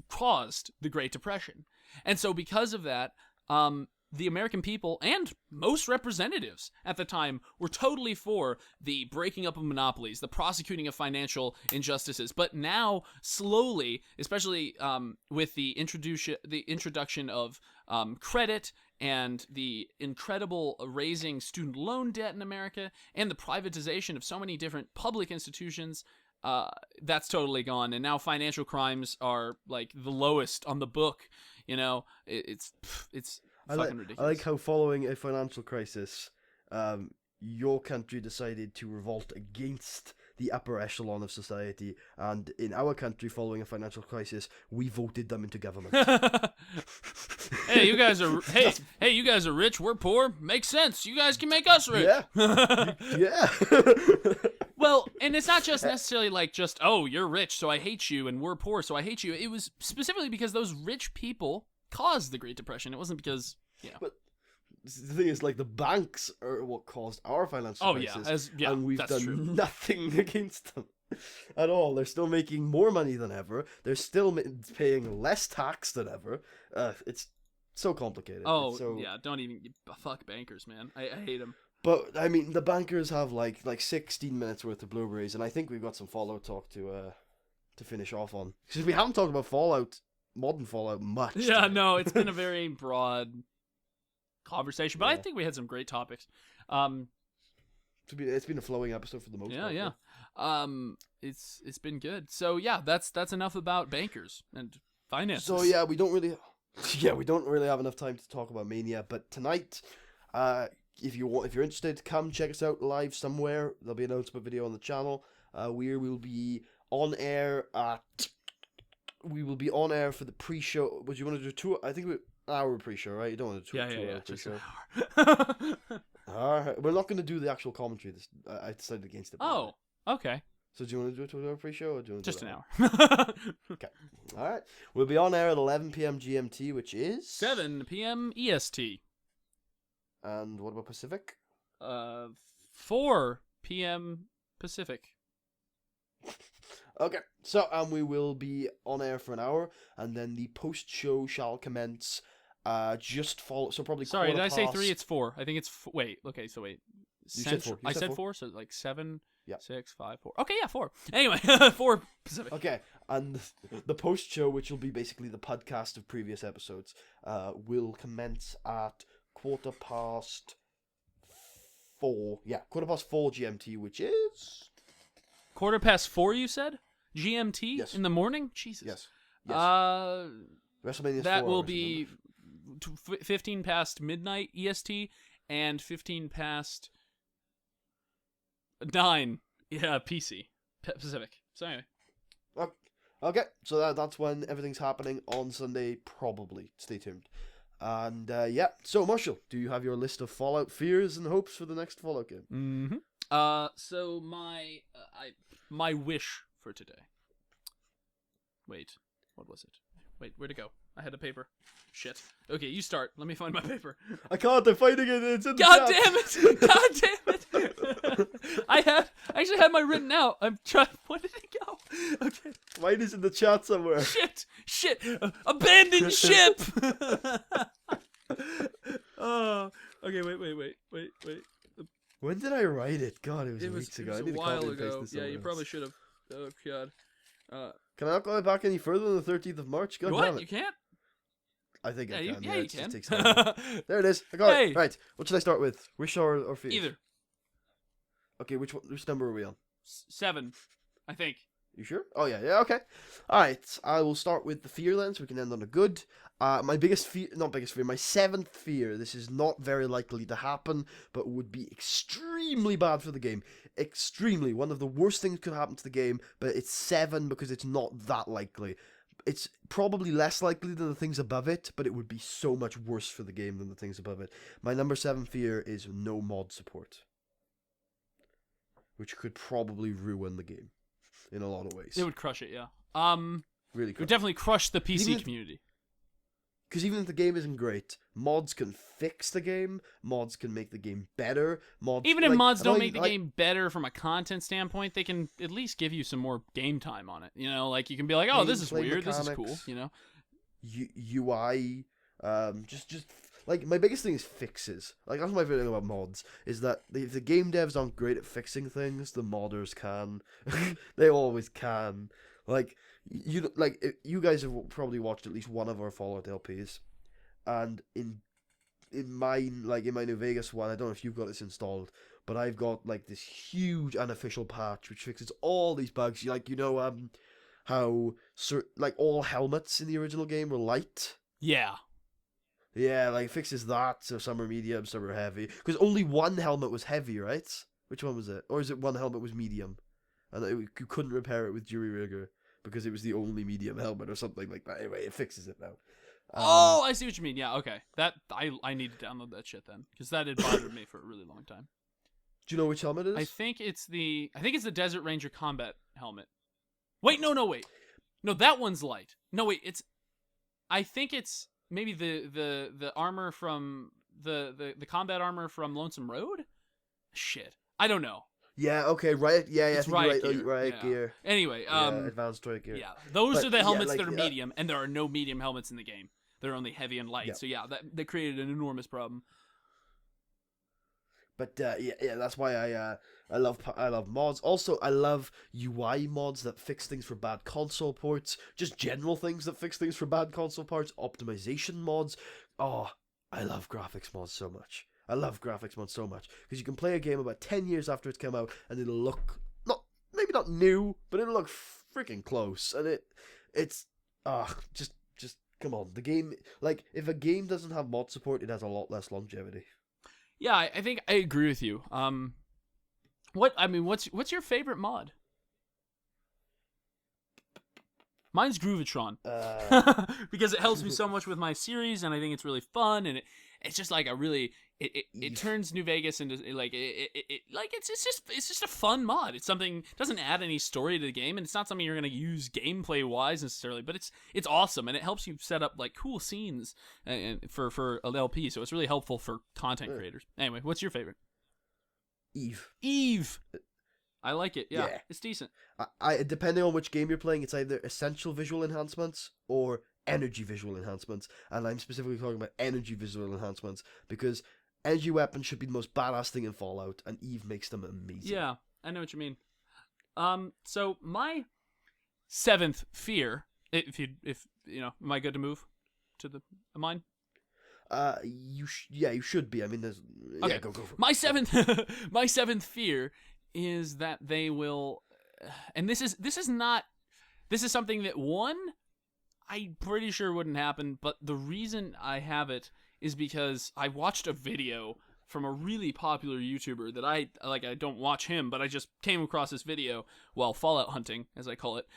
caused the Great Depression, and so because of that, the American people and most representatives at the time were totally for the breaking up of monopolies, the prosecuting of financial injustices. But now, slowly, especially with the introduction of credit and the incredible raising student loan debt in America and the privatization of so many different public institutions, that's totally gone. And now financial crimes are like the lowest on the book. You know, it's fucking ridiculous. I like how, following a financial crisis, your country decided to revolt against the upper echelon of society, and in our country, following a financial crisis, we voted them into government. Hey, you guys are rich. We're poor. Makes sense. You guys can make us rich. Yeah. Yeah. Well, and it's not just necessarily like just, oh, you're rich, so I hate you, and we're poor, so I hate you. It was specifically because those rich people caused the Great Depression. It wasn't because, you know. But the thing is, like, the banks are what caused our financial crisis. And we've done nothing against them at all. They're still making more money than ever. They're still paying less tax than ever. It's so complicated. Yeah, don't even fuck bankers, man. I hate them. But I mean, the bankers have like 16 minutes worth of blueberries, and I think we've got some Fallout talk to finish off on, because we haven't talked about modern Fallout much. Yeah, today. No, it's been a very broad conversation, but I think we had some great topics. It's been a flowing episode for the most part. Yeah. It's been good. So yeah, that's enough about bankers and finances. So yeah, we don't really have enough time to talk about Mania, but tonight, if you're interested, come check us out live somewhere. There'll be an announcement video on the channel. We will be on air for the pre-show. Would you want to do I think an hour pre-show, right? You don't want to do two hour pre-show. All right, we're not going to do the actual commentary. I decided against it. Oh, okay. So do you want to do a 2 hour pre-show, or do you want to just do an hour? Okay. All right. We'll be on air at 11 p.m. GMT, which is 7 p.m. EST. And what about Pacific? 4 p.m. Pacific. Okay, so we will be on air for an hour, and then the post-show shall commence. Just follow. So probably. Sorry, did I say 3? past- It's 4. I think it's wait. Okay, so wait. You said 4. You I said said 4. 4, so like 7, Yeah. 6, 5, 4. Okay, yeah, 4. Anyway, 4 Pacific. Okay, and the post-show, which will be basically the podcast of previous episodes, will commence at 4:15. Yeah, 4:15 GMT, which is 4:15, you said? GMT Yes. in the morning? Jesus. yes. WrestleMania. That will be 15 past midnight EST and 15 past 9. Yeah, PC Pacific. So anyway, Okay, so that's when everything's happening on Sunday, probably. Stay tuned. And yeah, so Marshall, do you have your list of Fallout fears and hopes for the next Fallout game? mm-hmm. So my wish for today. Wait, what was it? Wait, where'd it go? I had a paper. Shit. Okay, you start. Let me find my paper. I can't. I'm finding it. It's in the God chat. damn it! God damn it! I actually had mine written out. I'm trying. Where did it go? Okay. Mine is in the chat somewhere. Shit! Abandoned ship! Oh. Okay. Wait. When did I write it? God, it was weeks ago. It I was need a to while copy and paste ago. this Yeah, somewhere you else. probably should have. Oh God. Can I not go back any further than the 13th of March? God damn What? it. You can't? I think I Yeah, can. you it can. just takes time. There it is. I got Hey. it. Right. What should I start with? Wish or fear? Either. Okay, which number are we on? 7, I think. You sure? Oh, yeah, okay. Alright, I will start with the fear then, so we can end on a good. My biggest fear, not biggest fear, my 7th fear, this is not very likely to happen, but would be extremely bad for the game. Extremely. One of the worst things could happen to the game, but it's 7 because it's not that likely. It's probably less likely than the things above it, but it would be so much worse for the game than the things above it. My number 7 fear is no mod support, which could probably ruin the game in a lot of ways. It would crush it, yeah. Really It would could. definitely crush the PC Even- community. Because even if the game isn't great, mods can fix the game. Mods can make the game better. Even if mods don't make the like, game better from a content standpoint, they can at least give you some more game time on it. You know, like you can be like, oh, this is Gameplay weird, this is cool. mechanics. You know, UI, just like my biggest thing is fixes. Like that's my favorite thing about mods is that if the game devs aren't great at fixing things, the modders can. They always can. Like you guys have probably watched at least one of our Fallout LPs, and in my New Vegas one, I don't know if you've got this installed, but I've got like this huge unofficial patch which fixes all these bugs. How all helmets in the original game were light. yeah. Yeah, like fixes that, so some are medium, some are heavy. Because only one helmet was heavy, right? Which one was it? Or is it one helmet was medium? And you couldn't repair it with jury rigor because it was the only medium helmet or something like that. Anyway, it fixes it now. Oh, I see what you mean. Yeah, okay. That I need to download that shit then, because that had bothered me for a really long time. Do you know which helmet it is? I think it's the Desert Ranger combat helmet. Wait, no, that one's light. No, wait, I think it's maybe the armor from the combat armor from Lonesome Road. Shit, I don't know. Yeah, okay, right. Yeah, It's I think Riot you're Gear. right. Riot Yeah. Gear. Anyway, Advanced Riot Gear. yeah, those But, are the yeah, helmets like, that are medium, and there are no medium helmets in the game. They're only heavy and light. Yeah. So yeah, that created an enormous problem. But yeah, that's why I love mods. Also, I love UI mods that fix things for bad console ports. Just general things that fix things for bad console ports. Optimization mods. Oh, I love graphics mods so much. I love graphics mods so much because you can play a game about 10 years after it's come out and it'll look maybe not new, but it'll look freaking close. And it's just come on. The game, like if a game doesn't have mod support, it has a lot less longevity. Yeah, I think I agree with you. What's your favorite mod? Mine's Groovitron. Because it helps me so much with my series, and I think it's really fun, and it's just like it turns New Vegas into it's just a fun mod. It's something, doesn't add any story to the game, and it's not something you're gonna use gameplay wise necessarily, but it's awesome, and it helps you set up like cool scenes for an LP. So it's really helpful for content creators. Anyway, what's your favorite? Eve. I like it. Yeah, Yeah. it's decent. I depending on which game you're playing, it's either essential visual enhancements or energy visual enhancements, and I'm specifically talking about energy visual enhancements because energy weapons should be the most badass thing in Fallout, and Eve makes them amazing. Yeah, I know what you mean. So my seventh fear, if you know, am I good to move to the mine? You should be. I mean, there's Okay. yeah, go for it. My seventh, my seventh fear is that they will, and this is something that I'm pretty sure wouldn't happen, but the reason I have it is because I watched a video from a really popular YouTuber that I don't watch him, but I just came across this video while Fallout hunting, as I call it.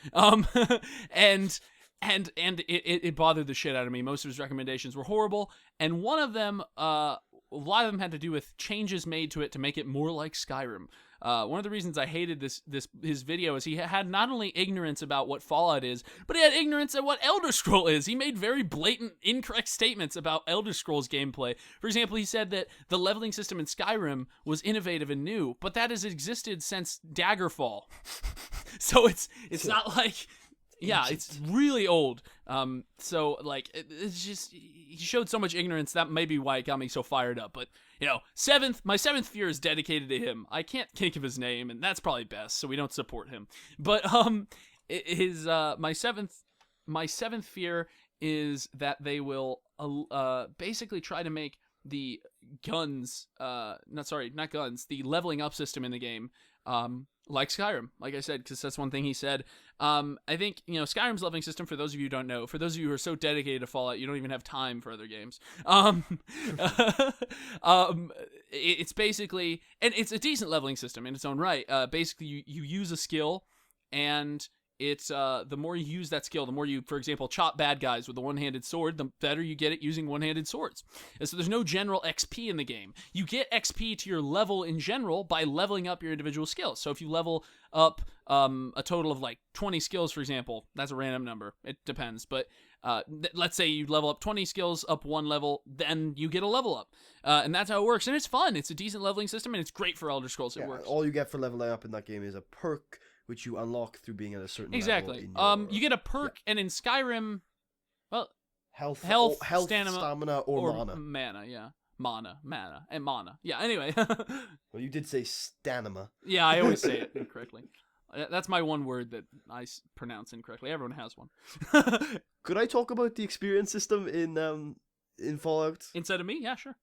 And it bothered the shit out of me. Most of his recommendations were horrible, and one of them, a lot of them had to do with changes made to it to make it more like Skyrim. One of the reasons I hated his video is he had not only ignorance about what Fallout is, but he had ignorance at what Elder Scroll is. He made very blatant, incorrect statements about Elder Scrolls gameplay. For example, he said that the leveling system in Skyrim was innovative and new, but that has existed since Daggerfall. So it's not like... Yeah, it's really old. So like it's just he showed so much ignorance. That may be why it got me so fired up. But you know, my seventh fear is dedicated to him. I can't think of his name, and that's probably best. So we don't support him. But my seventh fear is that they will basically try to make the guns, not guns, the leveling up system in the game, like Skyrim, like I said, because that's one thing he said. I think, you know, Skyrim's leveling system, for those of you who don't know, for those of you who are so dedicated to Fallout, you don't even have time for other games. It's basically, and it's a decent leveling system in its own right. Basically, you use a skill, and it's the more you use that skill, the more you, for example, chop bad guys with a one-handed sword, the better you get at using one-handed swords. And so there's no general XP in the game. You get XP to your level in general by leveling up your individual skills. So if you level up a total of like 20 skills, for example, that's a random number. It depends. But let's say you level up 20 skills up one level, then you get a level up. And that's how it works. And it's fun. It's a decent leveling system, and it's great for Elder Scrolls. It works. All you get for leveling up in that game is a perk, which you unlock through being at a certain exactly. level. You get a perk, and in Skyrim, well, health, stamina, or mana. Mana. Yeah. Anyway. Well, you did say stamina. Yeah, I always say it incorrectly. That's my one word that I pronounce incorrectly. Everyone has one. Could I talk about the experience system in Fallout? Instead of me? Yeah, sure.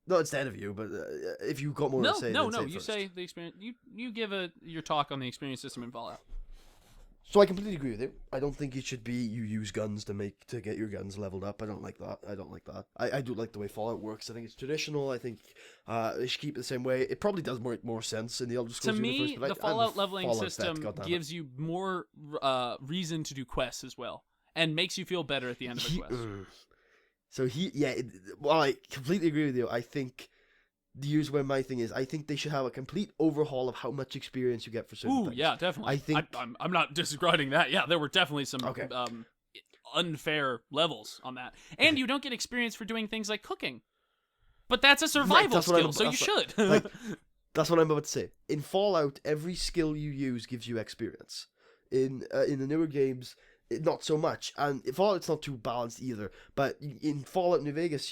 Not instead of you, but if you got more to say, No. say You first. say the experience. You give your talk on the experience system in Fallout. So I completely agree with you. I don't think it should be you use guns to get your guns leveled up. I don't like that. I do like the way Fallout works. I think it's traditional. I think they should keep it the same way. It probably does more sense in the Elder Scrolls universe. To me, the Fallout leveling system gives you more reason to do quests as well, and makes you feel better at the end of a quest. I completely agree with you. I think here's where my thing is. I think they should have a complete overhaul of how much experience you get for certain things. Yeah, definitely. I think I'm not disregarding that. Yeah, there were definitely some unfair levels on that, and you don't get experience for doing things like cooking. But that's a survival skill, so you should. That's what I'm about to say. In Fallout, every skill you use gives you experience. In the newer games, not so much, and in Fallout it's not too balanced either. But in Fallout New Vegas,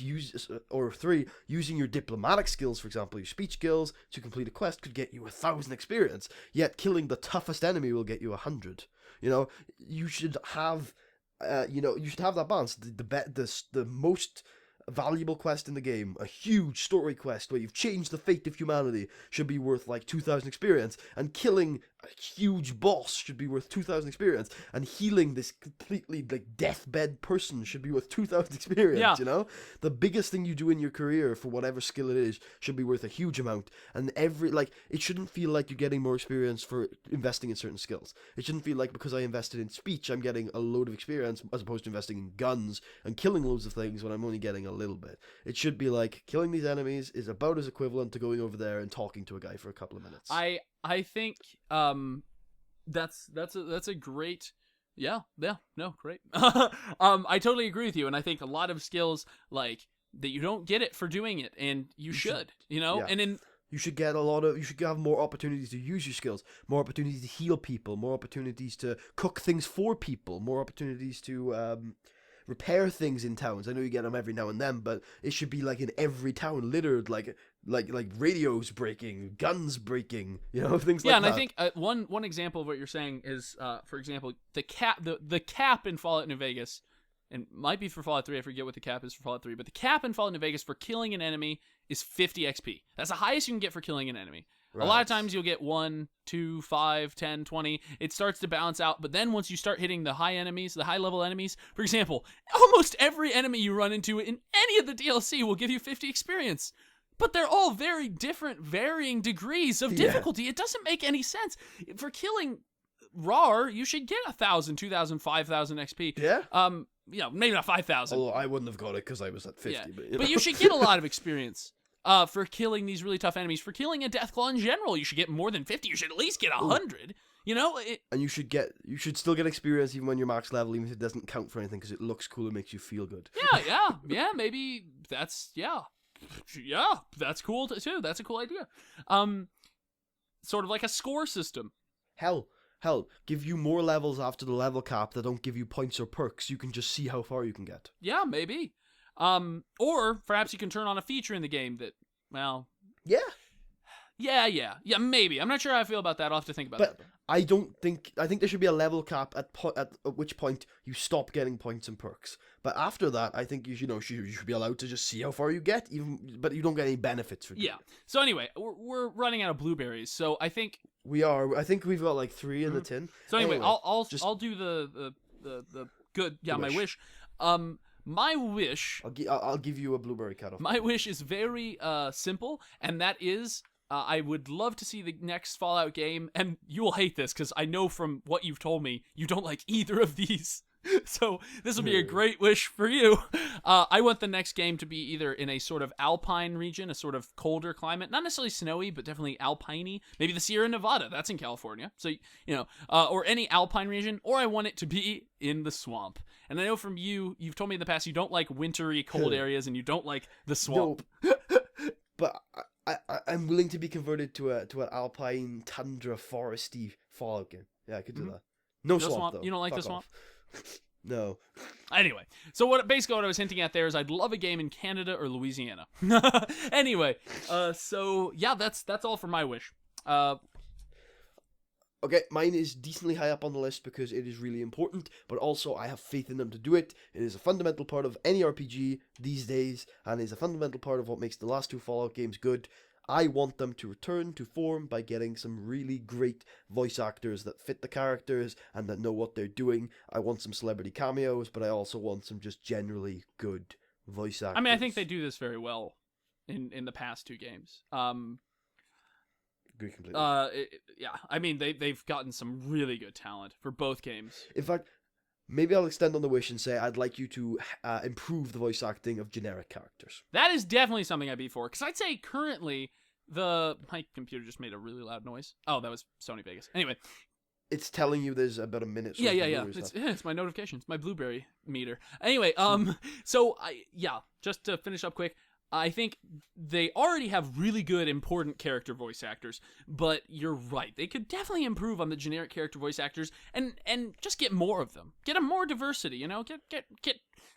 or 3, using your diplomatic skills, for example, your speech skills to complete a quest could get you 1,000 experience. Yet killing the toughest enemy will get you 100. You know, you should have, that balance. The most valuable quest in the game, a huge story quest where you've changed the fate of humanity, should be worth like 2,000 experience, and killing a huge boss should be worth 2,000 experience, and healing this completely like deathbed person should be worth 2,000 experience. Yeah. You know, the biggest thing you do in your career for whatever skill it is should be worth a huge amount, and it shouldn't feel like you're getting more experience for investing in certain skills. It shouldn't feel like because I invested in speech I'm getting a load of experience as opposed to investing in guns and killing loads of things when I'm only getting a little bit. It should be like killing these enemies is about as equivalent to going over there and talking to a guy for a couple of minutes. I think that's a great great. I totally agree with you, and I think a lot of skills like that you don't get it for doing it, and you should, you know. Yeah. And You should get you should have more opportunities to use your skills, more opportunities to heal people, more opportunities to cook things for people, more opportunities to repair things in towns. I know you get them every now and then, but it should be like in every town, littered like radios breaking, guns breaking, things like that. Yeah, and I think one example of what you're saying is, for example, the cap in Fallout New Vegas, and might be for Fallout 3, I forget what the cap is for Fallout 3, but the cap in Fallout New Vegas for killing an enemy is 50 XP. That's the highest you can get for killing an enemy. Right. A lot of times you'll get 1, 2, 5, 10, 20. It starts to balance out, but then once you start hitting the high enemies, the high-level enemies, for example, almost every enemy you run into in any of the DLC will give you 50 experience. But they're all very different, varying degrees of difficulty. Yeah. It doesn't make any sense. For killing RAR, you should get 1,000, 2,000, 5,000 XP. Yeah. Maybe not 5,000. Although I wouldn't have got it because I was at 50. Yeah. But you should get a lot of experience for killing these really tough enemies. For killing a Deathclaw in general, you should get more than 50. You should at least get 100. And you should still get experience even when you're max level, even if it doesn't count for anything, because it looks cool and makes you feel good. Yeah. Maybe that's that's cool too. That's a cool idea. Sort of like a score system. Hell, give you more levels after the level cap that don't give you points or perks. You can just see how far you can get. Yeah, maybe. Or perhaps you can turn on a feature in the game that, well... Yeah, maybe. I'm not sure how I feel about that. I'll have to think about that. I think there should be a level cap at which point you stop getting points and perks. But after that, I think you should be allowed to just see how far you get, but you don't get any benefits for it. Yeah. So anyway, we're running out of blueberries, so I think we are. I think we've got like 3 in the tin. So anyway, I'll do the good. Yeah, my wish. My wish. I'll give you a blueberry cutoff. My wish is very simple, and that is. I would love to see the next Fallout game, and you will hate this because I know from what you've told me you don't like either of these. So this will be a great wish for you. I want the next game to be either in a sort of alpine region, a sort of colder climate, not necessarily snowy, but definitely alpine-y. Maybe the Sierra Nevada, that's in California. So, or any alpine region, or I want it to be in the swamp. And I know from you've told me in the past you don't like wintry, cold areas, and you don't like the swamp. No, but I'm willing to be converted to an alpine, tundra, foresty Fallout game. Yeah, I could do that. No swamp, though. You don't like the swamp? No. Anyway, so what I was hinting at there is I'd love a game in Canada or Louisiana. Anyway, so yeah, that's all for my wish. Okay, mine is decently high up on the list because it is really important, but also I have faith in them to do it. It is a fundamental part of any RPG these days, and is a fundamental part of what makes the last 2 Fallout games good. I want them to return to form by getting some really great voice actors that fit the characters and that know what they're doing. I want some celebrity cameos, but I also want some just generally good voice actors. I mean, I think they do this very well in the past 2 games. Agree completely. Yeah, I mean, they've gotten some really good talent for both games. In fact, maybe I'll extend on the wish and say I'd like you to improve the voice acting of generic characters. That is definitely something I'd be for, because I'd say currently my computer just made a really loud noise. Oh, that was Sony Vegas. Anyway. It's telling you there's about a minute. Yeah. It's my notifications, my blueberry meter. Anyway, so just to finish up quick, I think they already have really good, important character voice actors, but you're right. They could definitely improve on the generic character voice actors and just get more of them. Get a more diversity, get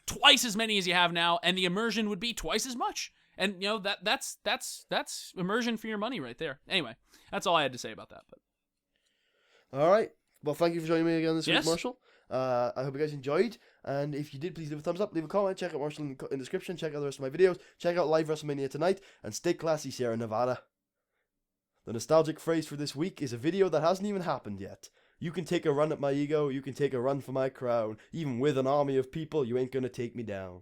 twice as many as you have now, and the immersion would be twice as much. And, that's immersion for your money right there. Anyway, that's all I had to say about that. But all right. Well, thank you for joining me again this week, Marshall. I hope you guys enjoyed, and if you did, please leave a thumbs up, leave a comment, check out Marshall in the description, check out the rest of my videos, check out live WrestleMania tonight, and stay classy, Sierra Nevada. The nostalgic phrase for this week is a video that hasn't even happened yet. You can take a run at my ego, you can take a run for my crown, even with an army of people, you ain't gonna take me down.